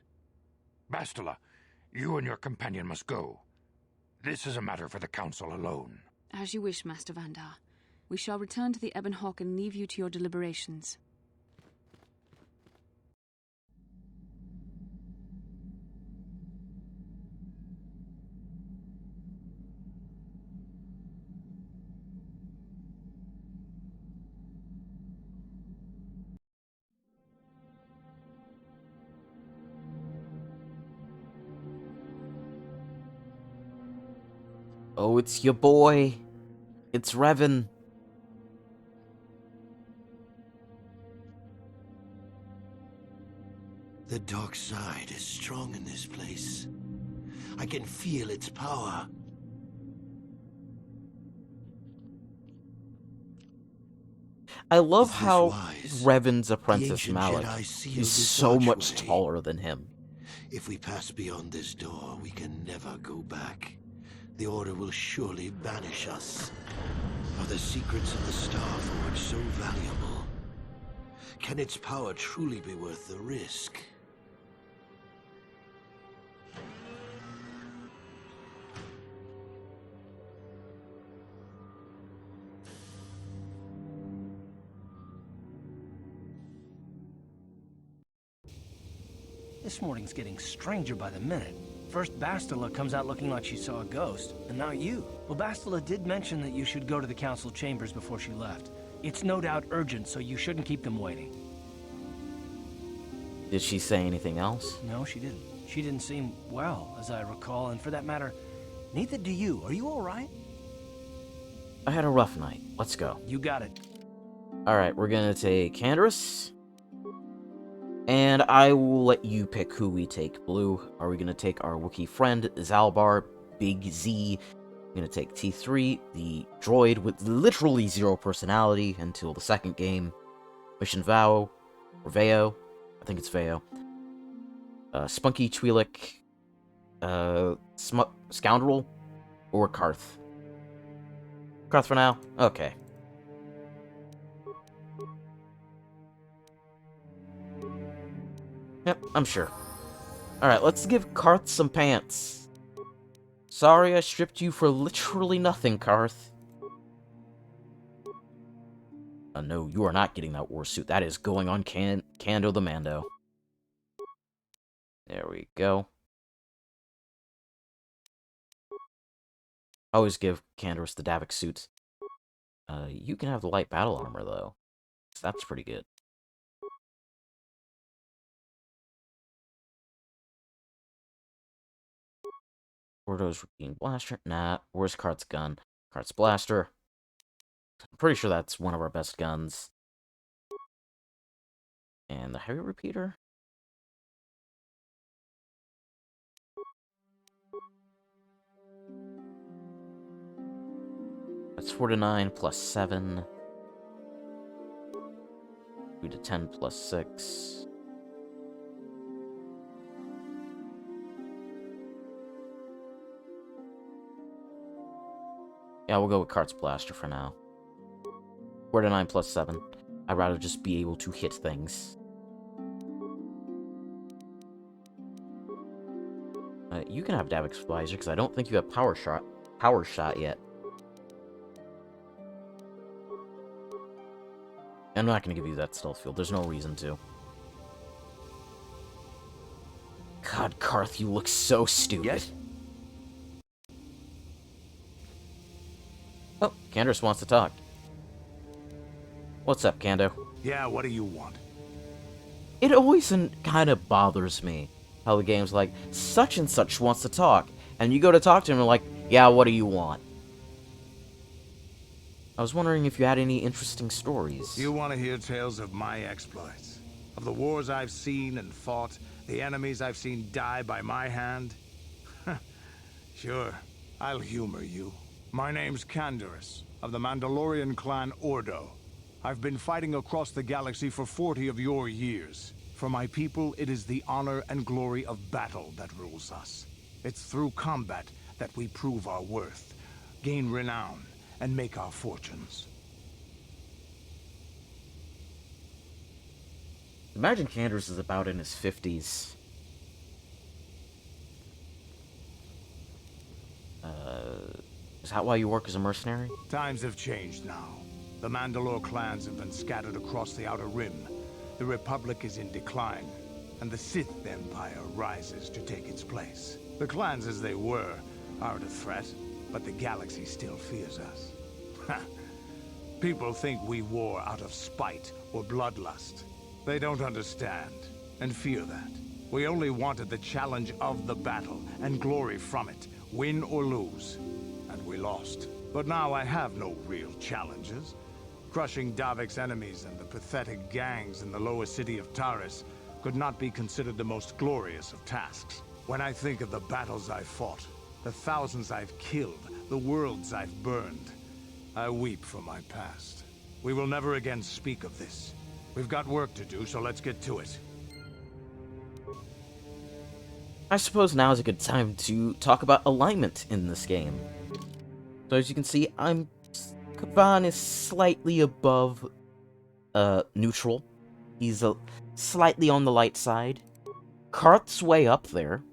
S16: Bastila, you and your companion must go. This is a matter for the Council alone.
S2: As you wish, Master Vandar. We shall return to the Ebon Hawk and leave you to your deliberations.
S1: Oh, it's your boy. It's Revan.
S5: The dark side is strong in this place. I can feel its power.
S1: I love
S5: Is this
S1: how
S5: wise?
S1: Revan's
S5: The
S1: apprentice
S5: ancient
S1: Malak
S5: Jedi sealed
S1: is
S5: this
S1: so much
S5: archway.
S1: taller than him.
S5: If we pass beyond this door, we can never go back. The Order will surely banish us. Are the secrets of the Star Forge so valuable? Can its power truly be worth the risk?
S13: This morning's getting stranger by the minute. First Bastila comes out looking like she saw a ghost, and now you. Well, Bastila did mention that you should go to the council chambers before she left. It's no doubt urgent, so you shouldn't keep them waiting.
S1: Did she say anything else?
S13: No, she didn't. She didn't seem well, as I recall, and for that matter, neither do you. Are you all right?
S1: I had a rough night. Let's go.
S13: You got it.
S1: Alright, we're gonna take Canderous. And I will let you pick who we take. Blue, are we gonna take our Wookiee friend, Zalbar, Big Z? I'm gonna take T3, the droid with literally 0 personality until the second game. Mission Vow, or Veo. I think it's Veo. Spunky Twi'lek, Scoundrel, or Karth. Karth for now? Okay. Yep, I'm sure. Alright, let's give Karth some pants. Sorry I stripped you for literally nothing, Karth. No, you are not getting that war suit. That is going on Kando the Mando. There we go. I always give Canderous the Davik suits. You can have the light battle armor, though. So that's pretty good. Gordo's Routine Blaster? Nah. Where's Kart's gun? Kart's Blaster. I'm pretty sure that's one of our best guns. And the Heavy Repeater? That's 4 to 9 plus 7. 2 to 10 plus 6. Yeah, we'll go with Kart's Blaster for now. 4 to 9 plus 7. I'd rather just be able to hit things. You can have Davik's Visor, because I don't think you have Power Shot yet. I'm not going to give you that stealth field. There's no reason to. God, Karth, you look so stupid.
S9: Yes?
S1: Oh, Canderous wants to talk. What's up, Kando?
S3: Yeah, what do you want?
S1: It always kind of bothers me how the game's like, such and such wants to talk, and you go to talk to him and like, yeah, what do you want? I was wondering if you had any interesting stories.
S3: You want to hear tales of my exploits? Of the wars I've seen and fought, the enemies I've seen die by my hand? Sure, I'll humor you. My name's Canderous, of the Mandalorian clan Ordo. I've been fighting across the galaxy for 40 of your years. For my people, it is the honor and glory of battle that rules us. It's through combat that we prove our worth, gain renown, and make our fortunes.
S1: Imagine Canderous is about in his 50s. Is that why you work as a mercenary?
S3: Times have changed now. The Mandalore clans have been scattered across the Outer Rim. The Republic is in decline, and the Sith Empire rises to take its place. The clans as they were aren't a threat, but the galaxy still fears us. People think we war out of spite or bloodlust. They don't understand, and fear that. We only wanted the challenge of the battle, and glory from it, win or lose. And we lost. But now I have no real challenges. Crushing Davik's enemies and the pathetic gangs in the lower city of Taris could not be considered the most glorious of tasks. When I think of the battles I've fought, the thousands I've killed, the worlds I've burned, I weep for my past. We will never again speak of this. We've got work to do, so let's get to it.
S1: I suppose now is a good time to talk about alignment in this game. So as you can see, Kavan is slightly above neutral. He's slightly on the light side. Karth's way up there.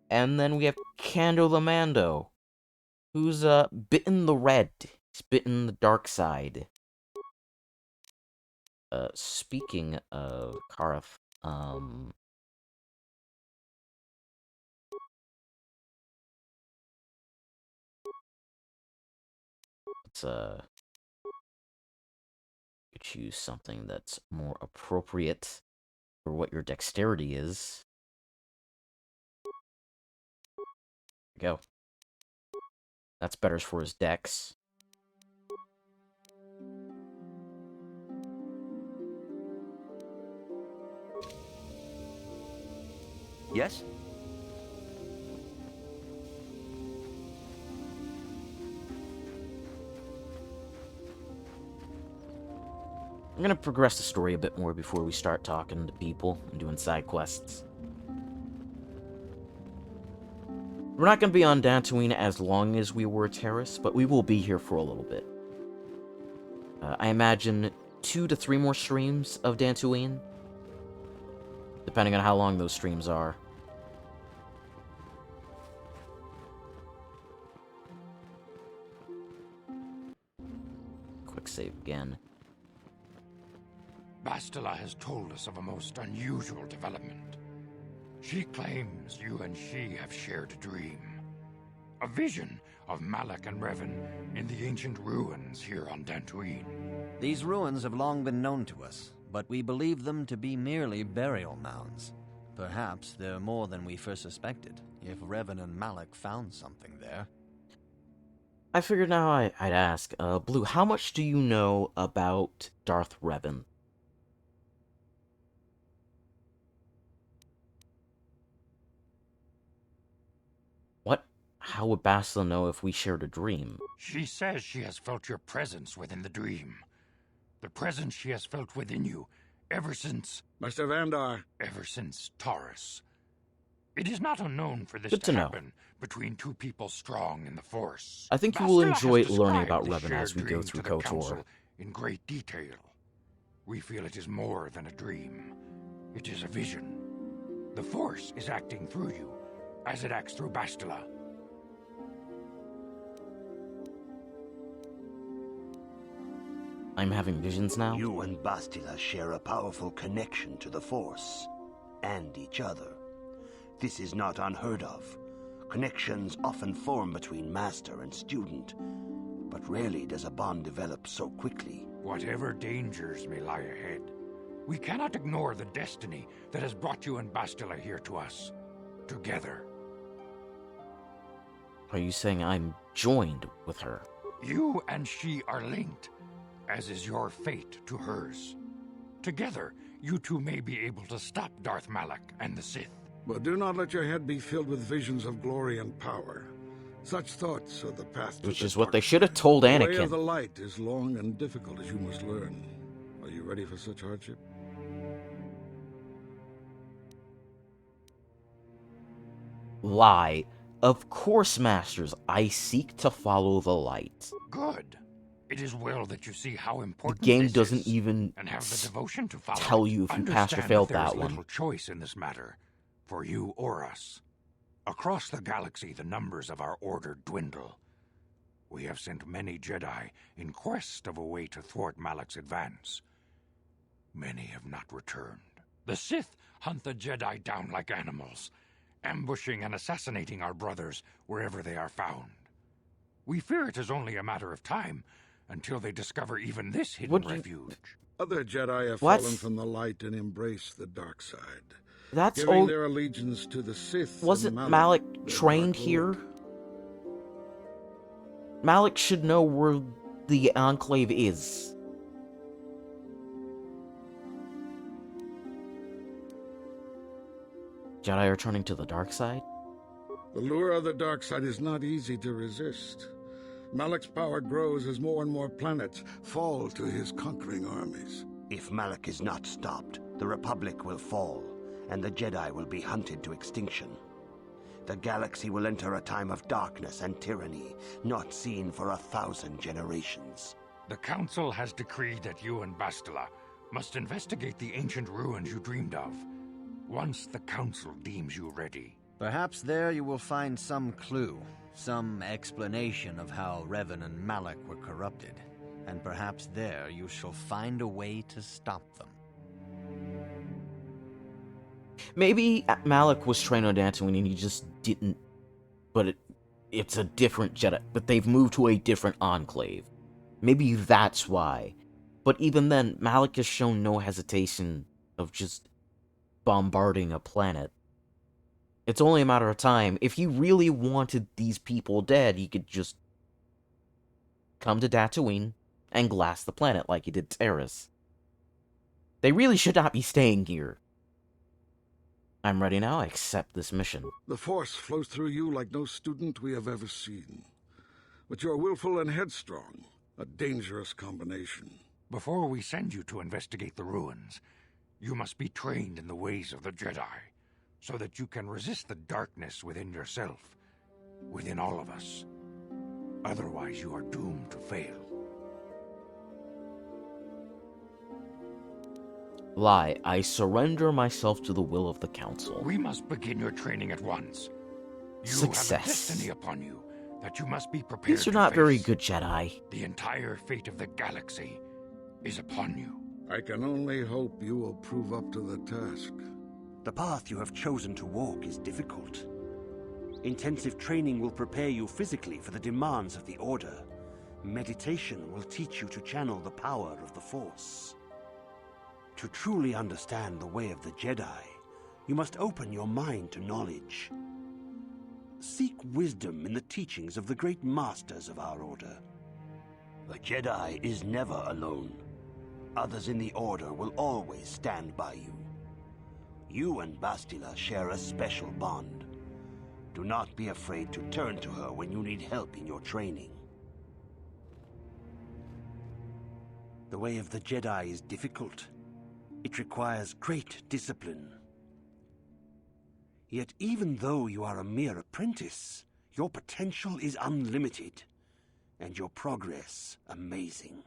S1: And then we have Kando the Mando, who's bitten the red. He's bitten the dark side. Speaking of Karth, Let's choose something that's more appropriate for what your dexterity is. There we go. That's better for his dex.
S8: Yes?
S1: I'm gonna progress the story a bit more before we start talking to people and doing side quests. We're not gonna be on Dantooine as long as we were Terrace, but we will be here for a little bit. I imagine 2 to 3 more streams of Dantooine, depending on how long those streams are. Quick save again.
S16: Bastila has told us of a most unusual development. She claims you and she have shared a dream. A vision of Malak and Revan in the ancient ruins here on Dantooine.
S11: These ruins have long been known to us, but we believe them to be merely burial mounds. Perhaps they're more than we first suspected, if Revan and Malak found something there.
S1: I figured now I'd ask, Blue, how much do you know about Darth Revan? What? How would Bastila know if we shared a dream?
S16: She says she has felt your presence within the dream. The presence she has felt within you ever since...
S15: Master Vandar.
S16: Ever since Taurus. It is not unknown for this
S1: Good to know.
S16: happen between two people strong in the Force.
S1: I think you will
S16: Bastila
S1: enjoy
S16: has
S1: learning
S16: described
S1: about
S16: the
S1: Revan as
S16: shared
S1: we go
S16: dream
S1: through
S16: to the
S1: KOTOR.
S16: Council in great detail. We feel it is more than a dream. It is a vision. The Force is acting through you, as it acts through Bastila.
S1: I'm having visions now?
S5: You and Bastila share a powerful connection to the Force, and each other. This is not unheard of. Connections often form between master and student, but rarely does a bond develop so quickly.
S16: Whatever dangers may lie ahead, we cannot ignore the destiny that has brought you and Bastila here to us, together.
S1: Are you saying I'm joined with her?
S16: You and she are linked, as is your fate to hers. Together, you two may be able to stop Darth Malak and the Sith.
S15: But do not let your head be filled with visions of glory and power. Such thoughts are the path to
S1: Which
S15: the
S1: is what they
S15: dark
S1: should have
S15: side.
S1: told
S15: The way
S1: Anakin.
S15: of the light is long and difficult, as you must learn. Are you ready for such hardship?
S1: Lie. Of course, Masters, I seek to follow the light.
S16: Good. It is well that you see how
S1: The
S16: important
S1: game
S16: this
S1: doesn't
S16: is,
S1: even
S16: and have the devotion to follow
S1: tell
S16: it.
S1: you if you passed or
S16: Understand
S1: failed
S16: that there
S1: that
S16: is
S1: one.
S16: little choice in this matter, for you or us. Across the galaxy, the numbers of our order dwindle. We have sent many Jedi in quest of a way to thwart Malak's advance. Many have not returned. The Sith hunt the Jedi down like animals, ambushing and assassinating our brothers wherever they are found. We fear it is only a matter of time until they discover even this hidden refuge.
S15: Other Jedi have
S1: What?
S15: fallen from the light and embraced the dark side.
S1: That's
S15: giving
S1: old.
S15: their allegiance to the Sith.
S1: Wasn't
S15: and
S1: Malak
S15: their
S1: trained
S15: dark
S1: here?
S15: lord.
S1: Malak should know where the Enclave is. Jedi are turning to the dark side?
S15: The lure of the dark side is not easy to resist. Malak's power grows as more and more planets fall to his conquering armies.
S5: If Malak is not stopped, the Republic will fall, and the Jedi will be hunted to extinction. The galaxy will enter a time of darkness and tyranny, not seen for 1,000 generations.
S16: The Council has decreed that you and Bastila must investigate the ancient ruins you dreamed of, once the Council deems you ready.
S11: Perhaps there you will find some clue, some explanation of how Revan and Malak were corrupted. And perhaps there you shall find a way to stop them.
S1: Maybe Malak was trained on Dantooine and he just didn't. But it's a different Jedi. But they've moved to a different Enclave. Maybe that's why. But even then, Malik has shown no hesitation of just bombarding a planet. It's only a matter of time. If he really wanted these people dead, he could just come to Tatooine and glass the planet like he did Terrace. They really should not be staying here. I'm ready now. I accept this mission.
S15: The Force flows through you like no student we have ever seen. But you're willful and headstrong, a dangerous combination.
S16: Before we send you to investigate the ruins, you must be trained in the ways of the Jedi, so that you can resist the darkness within yourself, within all of us. Otherwise, you are doomed to fail.
S1: Lie, I surrender myself to the will of the Council.
S16: We must begin your training at once. You
S1: Success.
S16: have a destiny upon you that you must be prepared
S1: These are
S16: to
S1: not
S16: face.
S1: very good Jedi.
S16: The entire fate of the galaxy is upon you.
S15: I can only hope you will prove up to the task.
S17: The path you have chosen to walk is difficult. Intensive training will prepare you physically for the demands of the Order. Meditation will teach you to channel the power of the Force. To truly understand the way of the Jedi, you must open your mind to knowledge. Seek wisdom in the teachings of the great masters of our Order. The Jedi is never alone. Others in the Order will always stand by you. You and Bastila share a special bond. Do not be afraid to turn to her when you need help in your training. The way of the Jedi is difficult. It requires great discipline. Yet even though you are a mere apprentice, your potential is unlimited, and your progress amazing.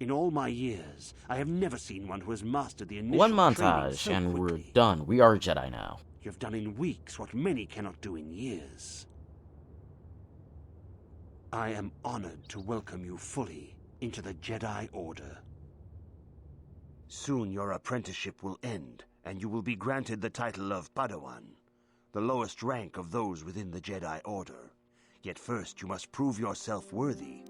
S17: In all my years, I have never seen one who has mastered the initial
S1: One
S17: training
S1: montage,
S17: so
S1: and
S17: quickly.
S1: we're done. We are Jedi now.
S17: You've done in weeks what many cannot do in years. I am honored to welcome you fully into the Jedi Order. Soon your apprenticeship will end, and you will be granted the title of Padawan, the lowest rank of those within the Jedi Order. Yet first you must prove yourself worthy.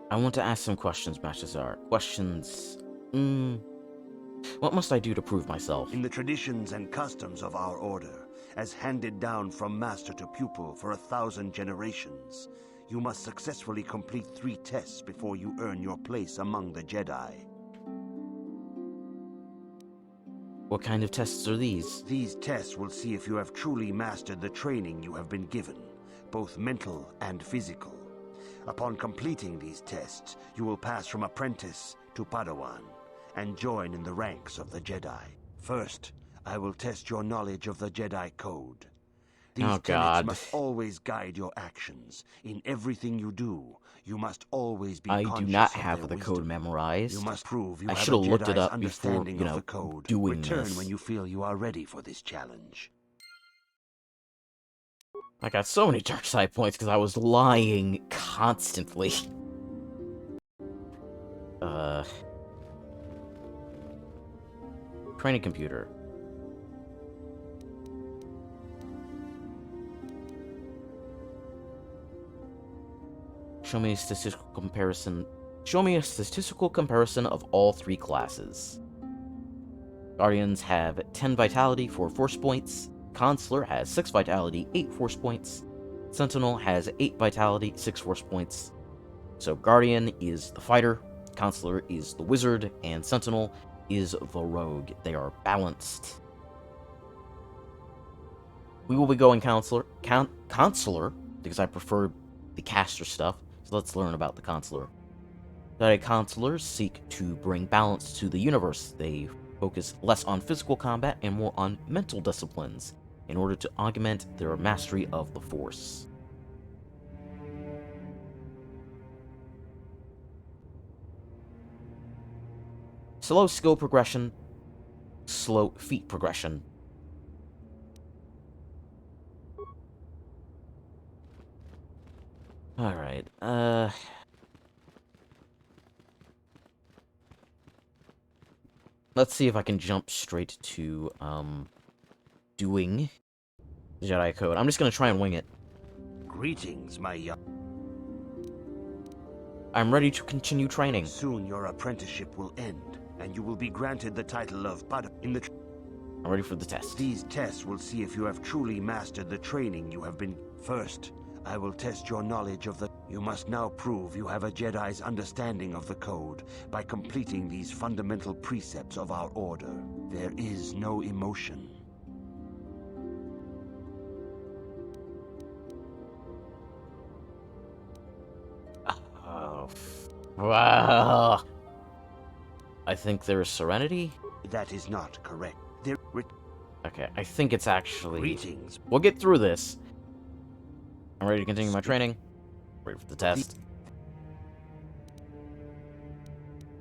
S1: I want to ask some questions, Bashazar. Questions... What must I do to prove myself?
S17: In the traditions and customs of our Order, as handed down from master to pupil for 1,000 generations, you must successfully complete 3 tests before you earn your place among the Jedi.
S1: What kind of tests are these?
S17: These tests will see if you have truly mastered the training you have been given, both mental and physical. Upon completing these tests, you will pass from apprentice to Padawan, and join in the ranks of the Jedi. First, I will test your knowledge of the Jedi Code. These tenets must always guide your actions. In everything you do, you must always be conscious
S1: I do not
S17: of
S1: have
S17: their
S1: the
S17: wisdom.
S1: code memorized.
S17: You must prove you
S1: I
S17: have
S1: should have
S17: a
S1: looked it
S17: Jedi's
S1: up before,
S17: understanding
S1: you know,
S17: of the code.
S1: doing
S17: Return
S1: this.
S17: when you feel you are ready for this challenge.
S1: I got so many dark side points because I was lying constantly. Training computer. Show me a statistical comparison. Show me a statistical comparison of all 3 classes. Guardians have 10 vitality, 4 force points. Consular has 6 vitality, 8 force points. Sentinel has 8 vitality, 6 force points. So Guardian is the fighter, Consular is the wizard, and Sentinel is the rogue. They are balanced. We will be going Consular because I prefer the caster stuff. So let's learn about the Consular. The Consulars seek to bring balance to the universe. They focus less on physical combat and more on mental disciplines in order to augment their mastery of the Force. Slow skill progression, slow feat progression. Alright, let's see if I can jump straight to, doing The Jedi Code. I'm just gonna try and wing it.
S17: Greetings, my young...
S1: I'm ready to continue training.
S17: Soon your apprenticeship will end, and you will be granted the title of Padawan.
S1: I'm ready for the test.
S17: These tests will see if you have truly mastered the training you have been... First, I will test your knowledge of the... You must now prove you have a Jedi's understanding of the code by completing these fundamental precepts of our order. There is no emotion.
S1: Oh, wow. I think there is serenity?
S17: That is not correct.
S1: Okay, I think it's actually...
S17: Greetings.
S1: We'll get through this. I'm ready to continue my training. Ready for the test.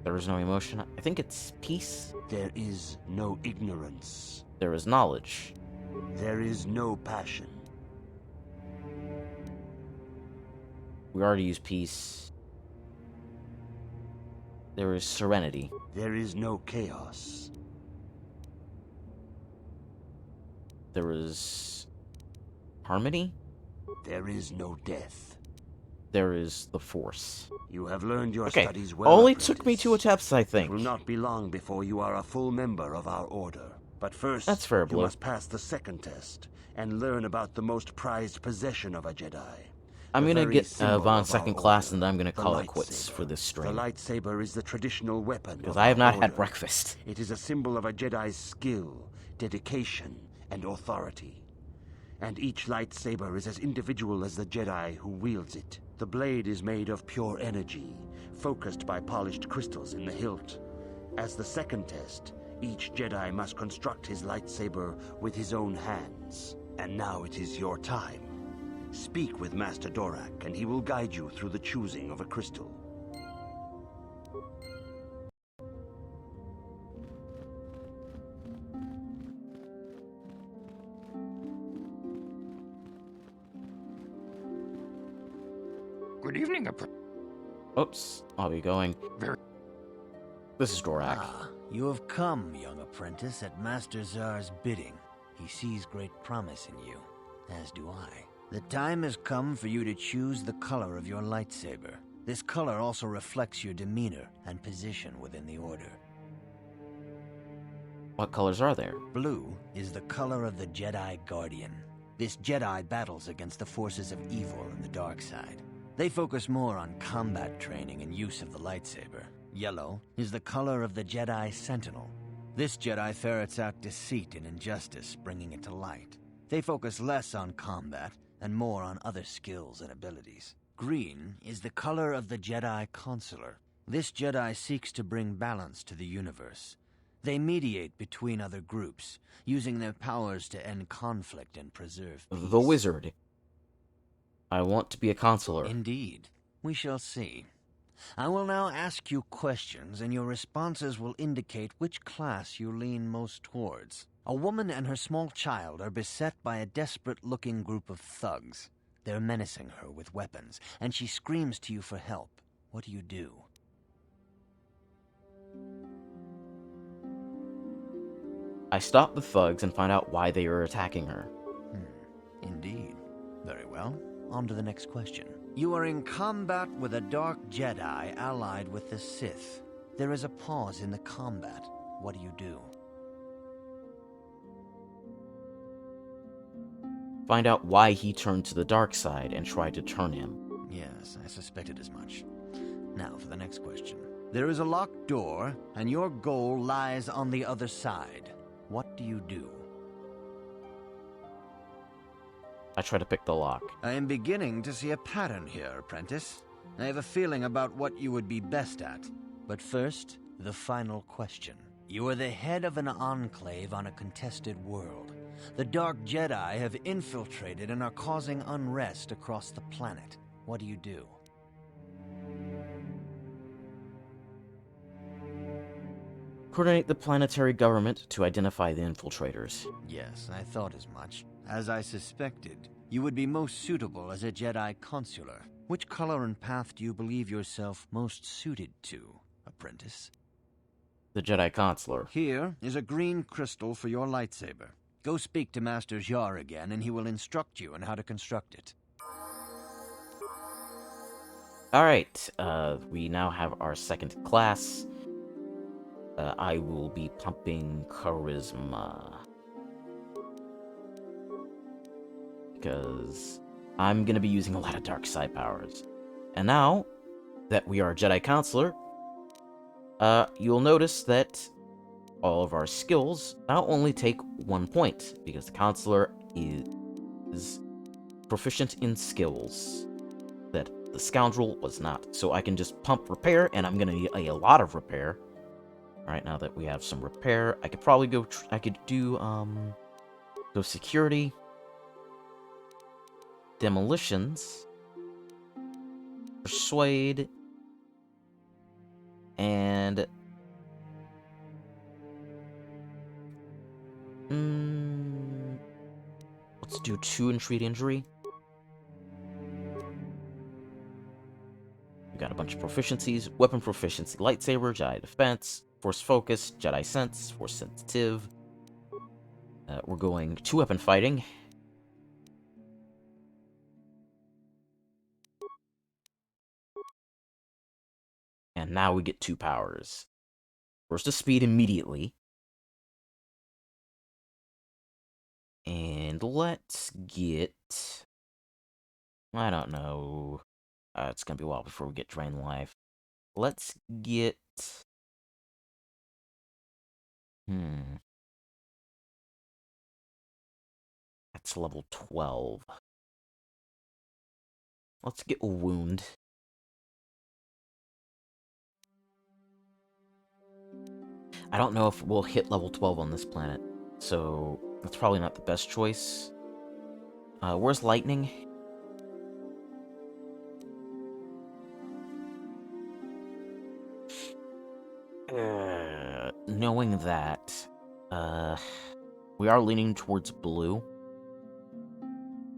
S1: There is no emotion. I think it's peace.
S17: There is no ignorance.
S1: There is knowledge.
S17: There is no passion.
S1: We already used peace. There is serenity.
S17: There is no chaos.
S1: There is harmony.
S17: There is no death.
S1: There is the Force.
S17: You have learned your
S1: Okay,
S17: studies well.
S1: only
S17: apprentice.
S1: took me 2 attempts, I think.
S17: It will not be long before you are a full member of our order. But first,
S1: That's fair,
S17: you
S1: Blue.
S17: must pass the second test and learn about the most prized possession of a Jedi.
S1: I'm gonna
S17: very
S1: get
S17: symbol
S1: Von
S17: of
S1: second
S17: our
S1: class,
S17: order,
S1: and then I'm gonna
S17: the
S1: call it quits
S17: lightsaber.
S1: for this stream.
S17: The lightsaber is the traditional weapon.
S1: Because
S17: of
S1: I have
S17: our
S1: not
S17: order.
S1: had breakfast.
S17: It is a symbol of a Jedi's skill, dedication, and authority. And each lightsaber is as individual as the Jedi who wields it. The blade is made of pure energy, focused by polished crystals in the hilt. As the second test, each Jedi must construct his lightsaber with his own hands. And now it is your time. Speak with Master Dorak, and he will guide you through the choosing of a crystal.
S16: Good evening,
S1: Oops, I'll be going. This is Dorak.
S11: Ah, you have come, young apprentice, at Master Zar's bidding. He sees great promise in you, as do I. The time has come for you to choose the color of your lightsaber. This color also reflects your demeanor and position within the Order.
S1: What colors are there?
S11: Blue is the color of the Jedi Guardian. This Jedi battles against the forces of evil and the dark side. They focus more on combat training and use of the lightsaber. Yellow is the color of the Jedi Sentinel. This Jedi ferrets out deceit and injustice, bringing it to light. They focus less on combat and more on other skills and abilities. Green is the color of the Jedi Consular. This Jedi seeks to bring balance to the universe. They mediate between other groups, using their powers to end conflict and preserve peace.
S1: The Wizard. I want to be a consular.
S11: Indeed. We shall see. I will now ask you questions, and your responses will indicate which class you lean most towards. A woman and her small child are beset by a desperate-looking group of thugs. They're menacing her with weapons, and she screams to you for help. What do you do?
S1: I stop the thugs and find out why they are attacking her.
S11: Indeed. Very well. On to the next question. You are in combat with a dark Jedi allied with the Sith. There is a pause in the combat. What do you do?
S1: Find out why he turned to the dark side and tried to turn him.
S11: Yes, I suspected as much. Now for the next question. There is a locked door, and your goal lies on the other side. What do you do?
S1: I try to pick the lock.
S11: I am beginning to see a pattern here, apprentice. I have a feeling about what you would be best at. But first, the final question. You are the head of an enclave on a contested world. The Dark Jedi have infiltrated and are causing unrest across the planet. What do you do?
S1: Coordinate the planetary government to identify the infiltrators.
S11: Yes, I thought as much. As I suspected, you would be most suitable as a Jedi consular. Which color and path do you believe yourself most suited to, apprentice?
S1: The Jedi consular.
S11: Here is a green crystal for your lightsaber. Go speak to Master Jar again, and he will instruct you on how to construct it.
S1: Alright, we now have our second class. I will be pumping Charisma. Because I'm gonna be using a lot of dark side powers. And now that we are a Jedi Counselor, you'll notice that all of our skills now only take 1 point, because the Counselor is proficient in skills that the Scoundrel was not. So I can just pump repair, and I'm gonna need a lot of repair. Alright, now that we have some repair, I could probably go, I could do, go security, demolitions, persuade, and let's do 2 and treat injury. We got a bunch of proficiencies: weapon proficiency, lightsaber, Jedi defense, force focus, Jedi sense, force sensitive. We're going 2 weapon fighting. And now we get 2 powers. Burst of speed immediately. And let's get... I don't know. It's gonna be a while before we get Drain Life. Let's get... That's level 12. Let's get Wound. I don't know if we'll hit level 12 on this planet, so that's probably not the best choice. Where's Lightning? Knowing that, we are leaning towards blue.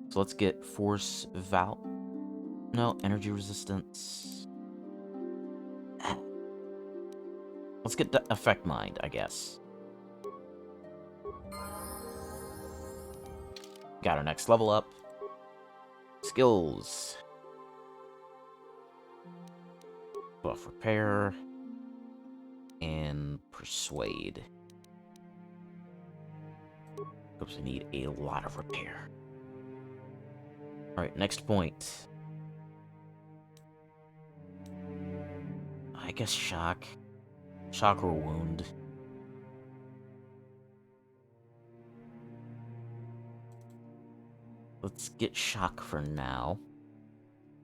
S1: So let's get Force Val... No, Energy Resistance. Let's get Effect Mind, I guess. Got our next level up. Skills. Buff Repair. And Persuade. Because we need a lot of repair. Alright, next point. I guess Shock. Shock or Wound. Let's get Shock for now.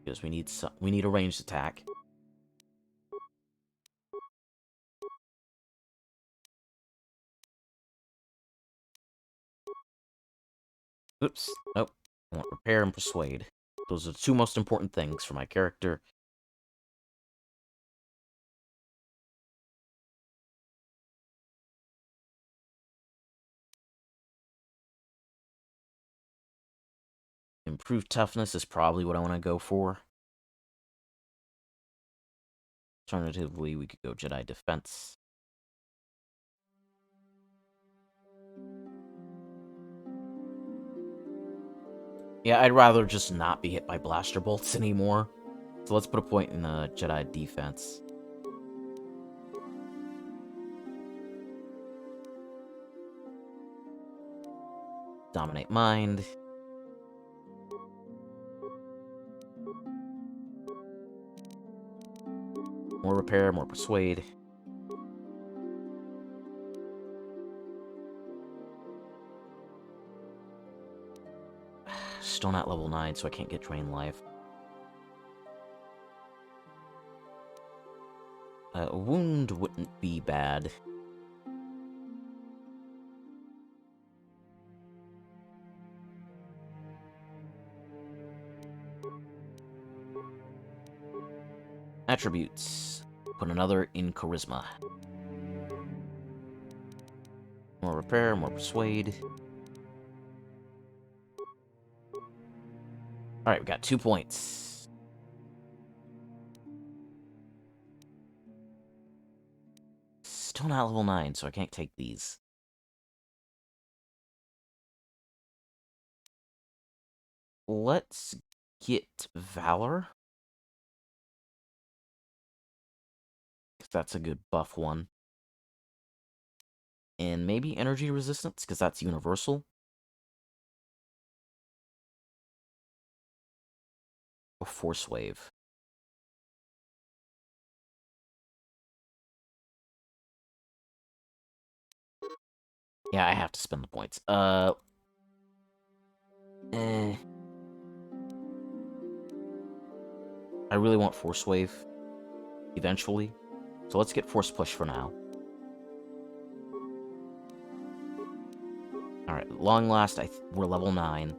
S1: Because we need a ranged attack. Oops. Nope. I want Repair and Persuade. Those are the 2 most important things for my character. Improved Toughness is probably what I want to go for. Alternatively, we could go Jedi Defense. Yeah, I'd rather just not be hit by blaster bolts anymore. So let's put a point in Jedi Defense. Dominate Mind. More Repair, more Persuade. Still not level 9, so I can't get Drain Life. Wound wouldn't be bad. Attributes. Put another in Charisma. More Repair, more Persuade. Alright, we got 2 points. Still not level 9, so I can't take these. let's get Valor. That's a good buff one. And maybe Energy Resistance, because that's universal. Or Force Wave. Yeah, I have to spend the points. I really want Force Wave eventually. So let's get Force Push for now. Alright, long last, we're level 9.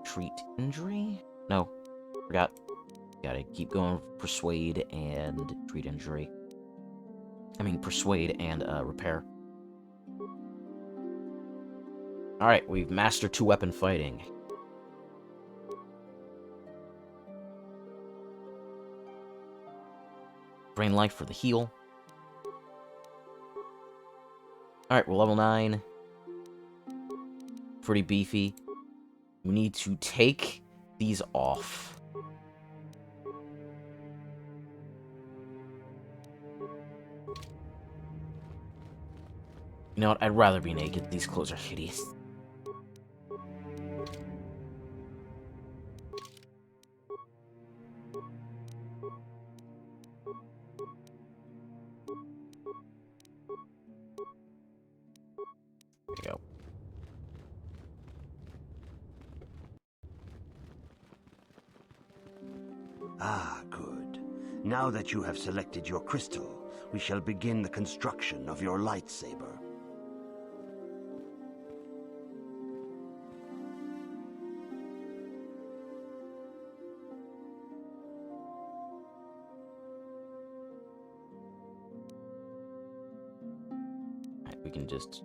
S1: Treat injury? No, forgot. Gotta keep going. Persuade and treat injury. I mean, persuade and repair. Alright, we've mastered 2-weapon fighting. Drain life for the heal. Alright, we're level 9. Pretty beefy. We need to take these off. You know what? I'd rather be naked. These clothes are hideous. There you go.
S17: Ah, good. Now that you have selected your crystal, we shall begin the construction of your lightsaber.
S1: We can just...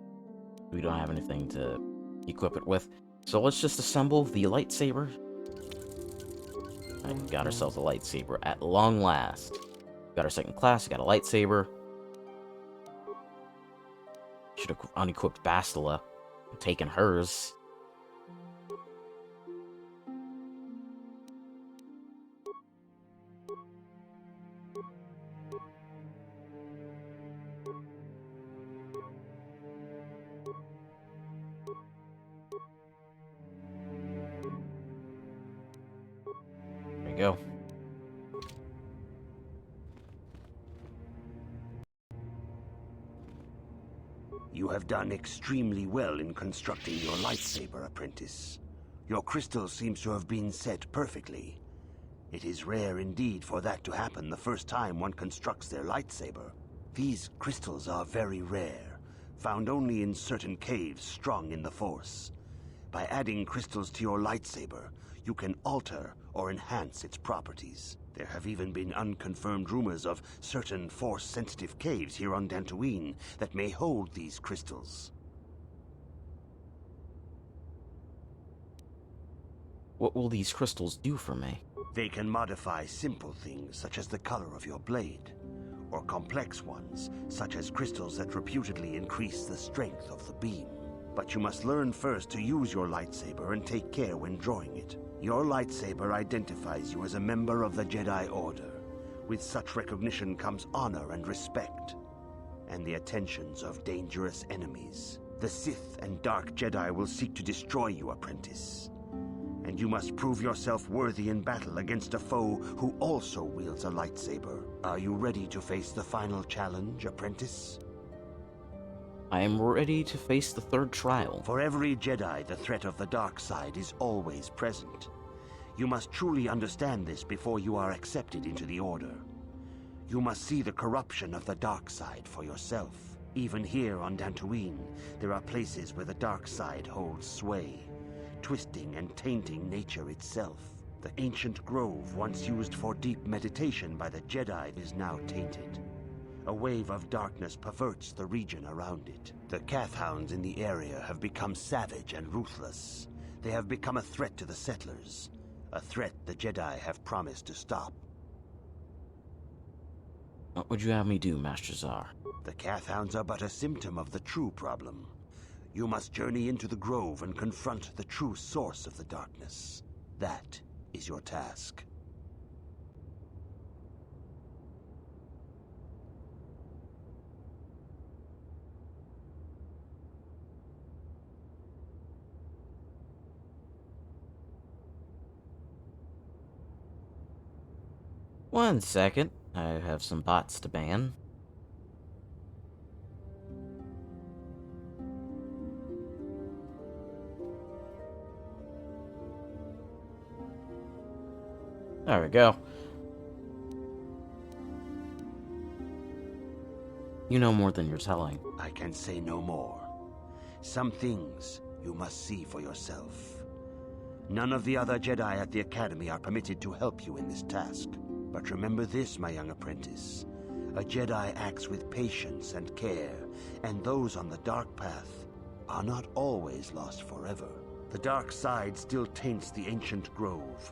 S1: We don't have anything to equip it with. So let's just assemble the lightsaber. Alright, got ourselves a lightsaber at long last. Got our second class, got a lightsaber. Should have unequipped Bastila and taken hers. There you go.
S17: You have done extremely well in constructing your lightsaber, apprentice. Your crystal seems to have been set perfectly. It is rare indeed for that to happen the first time one constructs their lightsaber. These crystals are very rare, found only in certain caves strung in the Force. By adding crystals to your lightsaber, you can alter or enhance its properties. There have even been unconfirmed rumors of certain Force-sensitive caves here on Dantooine that may hold these crystals.
S1: What will these crystals do for me?
S17: They can modify simple things such as the color of your blade, or complex ones such as crystals that reputedly increase the strength of the beam. But you must learn first to use your lightsaber and take care when drawing it. Your lightsaber identifies you as a member of the Jedi Order. With such recognition comes honor and respect, and the attentions of dangerous enemies. The Sith and Dark Jedi will seek to destroy you, apprentice. And you must prove yourself worthy in battle against a foe who also wields a lightsaber. Are you ready to face the final challenge, apprentice?
S1: I am ready to face the third trial.
S17: For every Jedi, the threat of the dark side is always present. You must truly understand this before you are accepted into the Order. You must see the corruption of the dark side for yourself. Even here on Dantooine, there are places where the dark side holds sway, twisting and tainting nature itself. The ancient grove, once used for deep meditation by the Jedi, is now tainted. A wave of darkness perverts the region around it. The Kath hounds in the area have become savage and ruthless. They have become a threat to the settlers, a threat the Jedi have promised to stop.
S1: What would you have me do, Master Zar?
S17: The Kath hounds are but a symptom of the true problem. You must journey into the grove and confront the true source of the darkness. That is your task.
S1: One second. I have some bots to ban. There we go. You know more than you're telling.
S17: I can say no more. Some things you must see for yourself. None of the other Jedi at the Academy are permitted to help you in this task. But remember this, my young apprentice. A Jedi acts with patience and care, and those on the dark path are not always lost forever. The dark side still taints the ancient grove.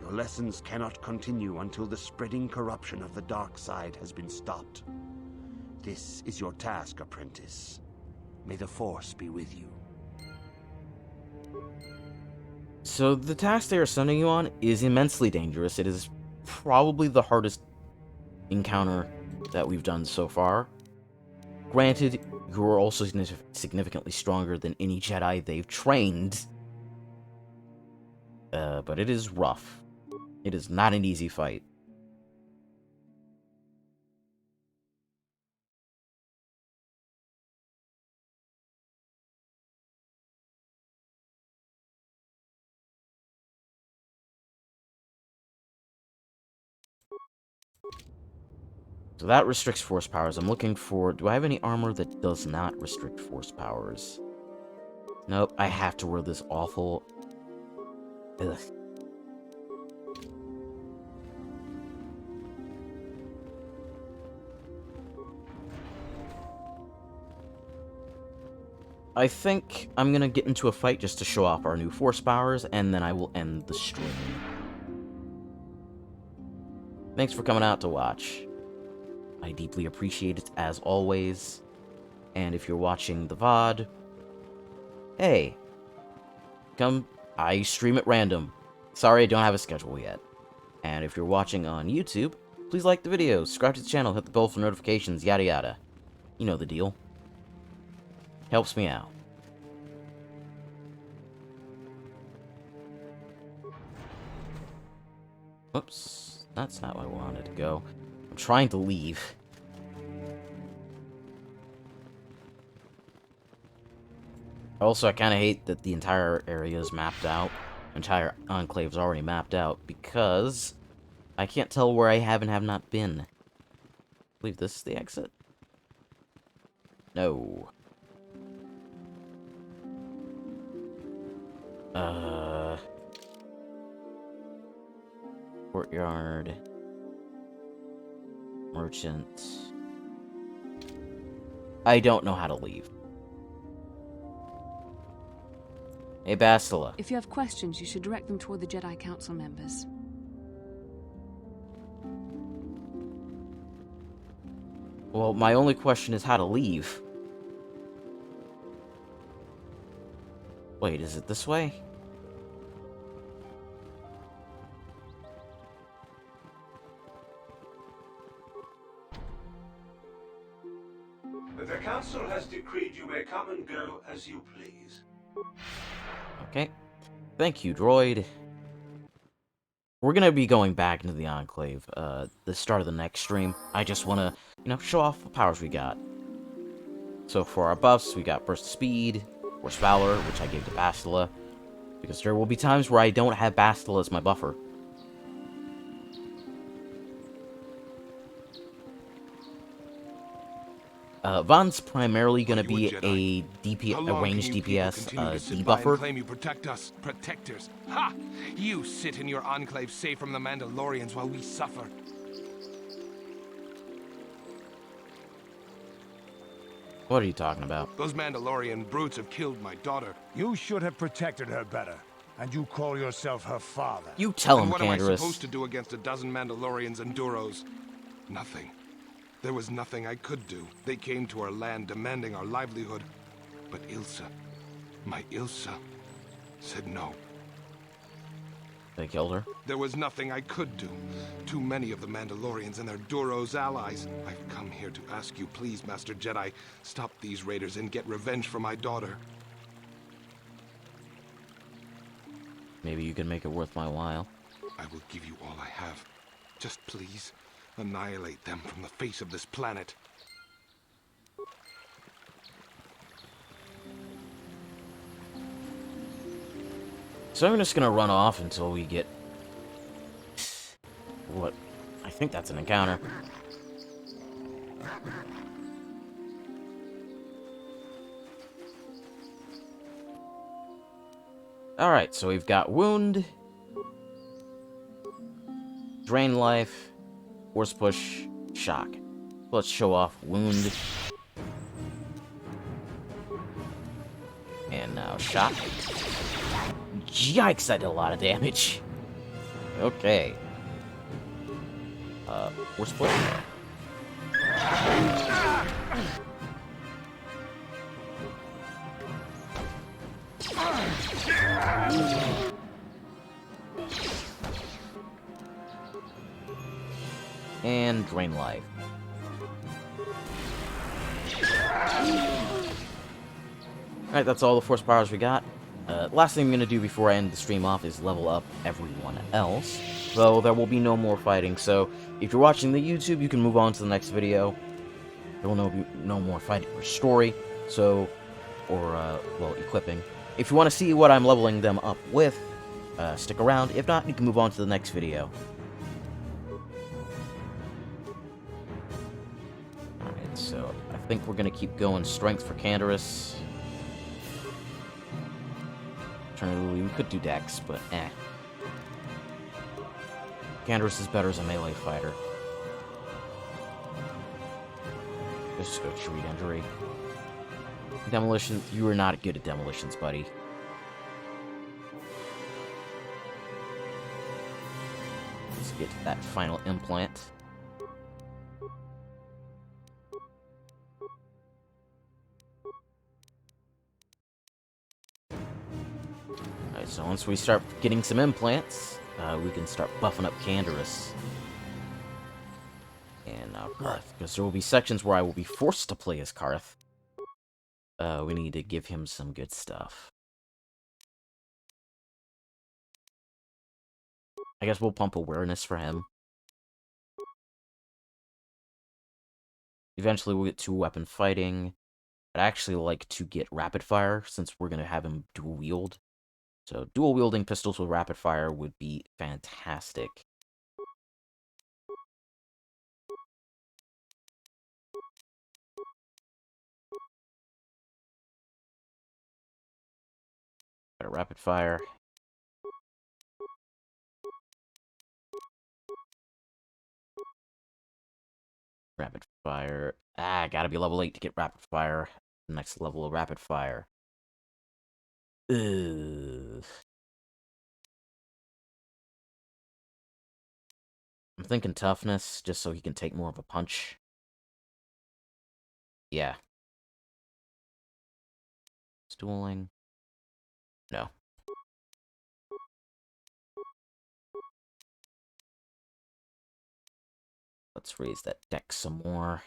S17: Your lessons cannot continue until the spreading corruption of the dark side has been stopped. This is your task, apprentice. May the Force be with you.
S1: So the task they are sending you on is immensely dangerous. It is probably the hardest encounter that we've done so far. Granted, you are also significantly stronger than any Jedi they've trained. But it is rough. It is not an easy fight. So that restricts force powers. I'm looking for... Do I have any armor that does not restrict force powers? Nope, I have to wear this awful... Ugh. I think I'm gonna get into a fight just to show off our new force powers, and then I will end the stream. Thanks for coming out to watch. I deeply appreciate it, as always. And if you're watching the VOD, hey, come, I stream at random. Sorry I don't have a schedule yet. And if you're watching on YouTube, please like the video, subscribe to the channel, hit the bell for notifications, yada yada. You know the deal. Helps me out. Oops, that's not where I wanted to go. I'm trying to leave. Also, I kind of hate that the entire area is mapped out. Entire enclave is already mapped out because I can't tell where I have and have not been. I believe this is the exit? No. Courtyard. Merchant. I don't know how to leave. Hey, Bastila.
S2: If you have questions, you should direct them toward the Jedi Council members.
S1: Well, my only question is how to leave. Wait, is it this way?
S5: The council has decreed you may come and go as you please.
S1: Okay. Thank you, droid. We're gonna be going back into the Enclave, the start of the next stream. I just wanna, show off what powers we got. So for our buffs, we got Burst of Speed, Force Valor, which I gave to Bastila, because there will be times where I don't have Bastila as my buffer. Von's primarily going to be a ranged DPS debuffer.
S18: Claim you protect us, protectors. Ha! You sit in your enclave safe from the Mandalorians while we suffer.
S1: What are you talking about?
S18: Those Mandalorian brutes have killed my daughter.
S3: You should have protected her better. And you call yourself her father.
S1: You tell him,
S18: What am I
S1: Canderous.
S18: supposed to do against a dozen Mandalorians and Duros? Nothing. There was nothing I could do. They came to our land demanding our livelihood. But Ilsa, my Ilsa, said no.
S1: They killed her?
S18: There was nothing I could do. Too many of the Mandalorians and their Duros allies. I've come here to ask you, please, Master Jedi, stop these raiders and get revenge for my daughter.
S1: Maybe you can make it worth my while.
S18: I will give you all I have. Just please, annihilate them from the face of this planet.
S1: So I'm just gonna run off until we get... What? I think that's an encounter. Alright, so we've got Wound, Drain Life, Force Push, Shock. Let's show off Wound. And now Shock. Yikes, that did a lot of damage. Okay. Force Push. And Drain Life. Alright, that's all the force powers we got. Last thing I'm going to do before I end the stream off is level up everyone else. Though there will be no more fighting, so if you're watching the YouTube, you can move on to the next video. There will be no more fighting or story, so... well, equipping. If you want to see what I'm leveling them up with, stick around. If not, you can move on to the next video. Alright, so I think we're going to keep going strength for Canderous. Alternatively, we could do Dex, but eh. Canderous is better as a melee fighter. Let's just go treat injury. Demolition, you are not good at demolitions, buddy. Let's get to that final implant. Alright, so once we start getting some implants, we can start buffing up Canderous. And now Karth, because there will be sections where I will be forced to play as Karth. We need to give him some good stuff. I guess we'll pump awareness for him. Eventually we'll get two-weapon fighting. I'd actually like to get rapid fire, since we're going to have him dual-wield. So dual-wielding pistols with rapid fire would be fantastic. Got a rapid fire. Rapid fire. Ah, gotta be level 8 to get rapid fire. Next level of rapid fire. Ugh. I'm thinking toughness, just so he can take more of a punch. Yeah. Dueling. No. Let's raise that dex some more.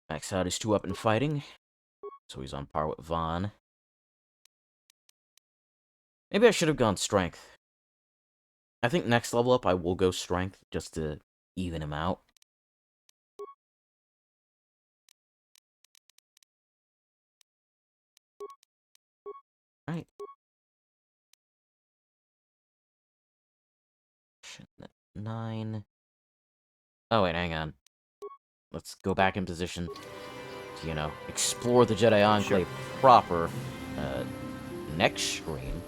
S1: Max out his two-weapon fighting, so he's on par with Vaughn. Maybe I should have gone strength. I think next level up I will go strength, just to even him out. Alright. 9. Oh wait, hang on. Let's go back in position to, you know, explore the Jedi Enclave proper. Next stream.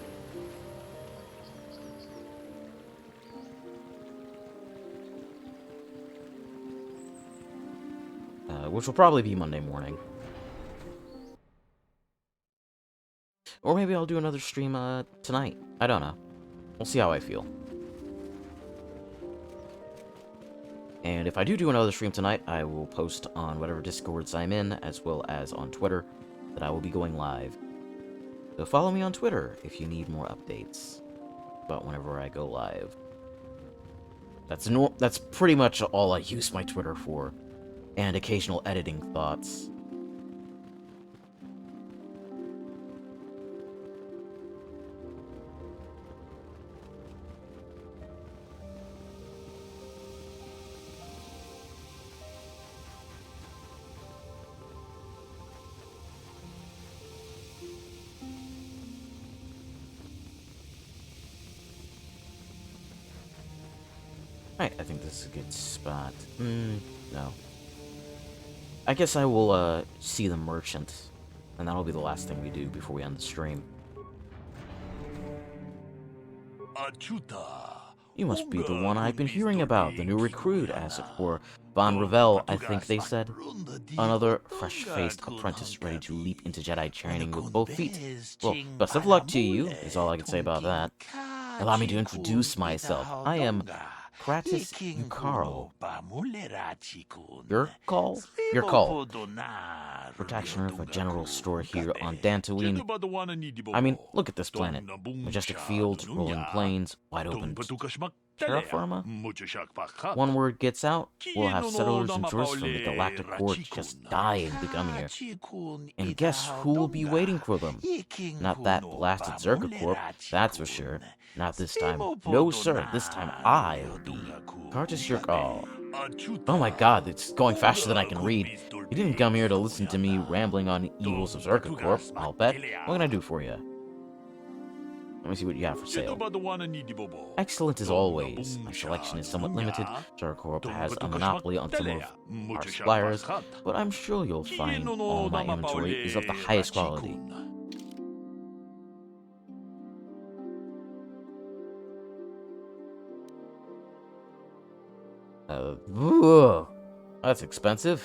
S1: Which will probably be Monday morning. Or maybe I'll do another stream tonight. I don't know. We'll see how I feel. And if I do another stream tonight, I will post on whatever Discords I'm in, as well as on Twitter, that I will be going live. So follow me on Twitter if you need more updates about whenever I go live. That's pretty much all I use my Twitter for, and occasional editing thoughts. Alright, I think this is a good spot. No. I guess I will, see the merchant, and that'll be the last thing we do before we end the stream. You must be the one I've been hearing about, the new recruit, as it were. Von Revell, I think they said. Another fresh-faced apprentice ready to leap into Jedi training with both feet. Well, best of luck to you, is all I can say about that. Allow me to introduce myself. I am Kratis Yukarl. Your call. Protectioner of a general store here on Dantooine. I mean, look at this planet. Majestic fields, rolling plains, wide open terra firma. One word gets out, we'll have settlers and tourists from the Galactic Court just dying to come here. And guess who will be waiting for them? Not that blasted Zerka Corp, that's for sure. Not this time. No, sir, this time I'll be Kartus Yurkal. Oh my god, it's going faster than I can read. You didn't come here to listen to me rambling on evils of Zerka Corp, I'll bet. What can I do for you? Let me see what you have for sale. Excellent as always. My selection is somewhat limited. Zerka Corp has a monopoly on some of our suppliers, but I'm sure you'll find all my inventory is of the highest quality. That's expensive.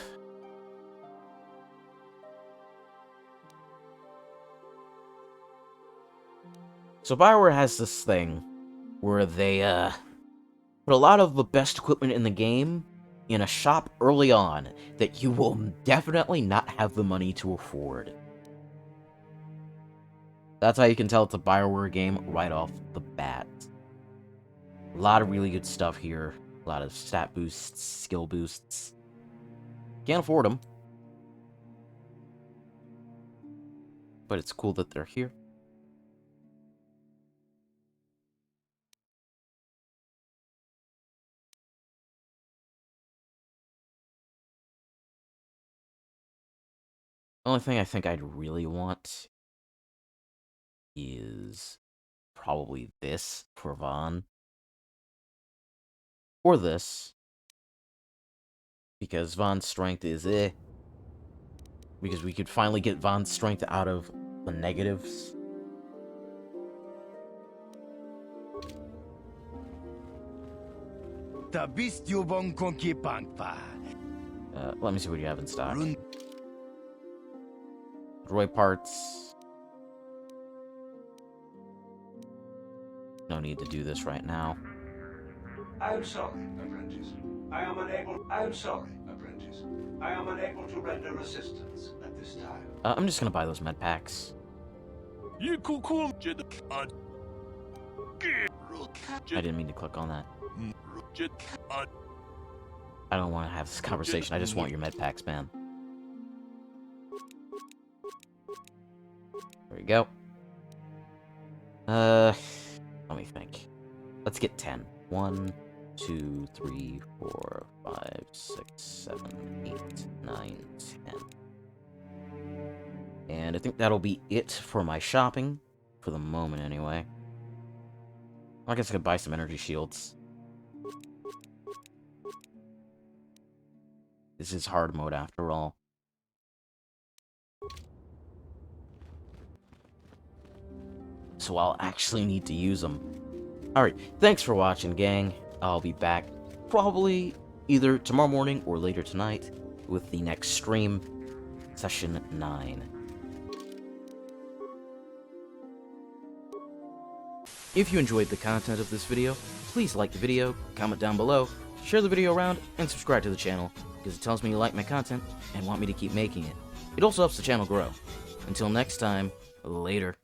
S1: So BioWare has this thing where they put a lot of the best equipment in the game in a shop early on that you will definitely not have the money to afford. That's how you can tell it's a BioWare game right off the bat. A lot of really good stuff here. A lot of stat boosts, skill boosts. Can't afford them. But it's cool that they're here. The only thing I think I'd really want is probably this for Vaughn. Or this. Because Vaughn's strength is because we could finally get Vaughn's strength out of the negatives. Let me see what you have in stock. Droid parts. No need to do this right now.
S19: I am sorry, apprentice. I am unable to render assistance at this time.
S1: I'm just gonna buy those med packs. I didn't mean to click on that. I don't want to have this conversation. I just want your med packs, man. There we go. Let me think. Let's get 10. 1, 2, 3, 4, 5, 6, 7, 8, 9, 10. And I think that'll be it for my shopping. For the moment, anyway. I guess I could buy some energy shields. This is hard mode after all. So I'll actually need to use them. Alright, thanks for watching, gang. I'll be back probably either tomorrow morning or later tonight with the next stream, Session 9. If you enjoyed the content of this video, please like the video, comment down below, share the video around, and subscribe to the channel, because it tells me you like my content and want me to keep making it. It also helps the channel grow. Until next time, later.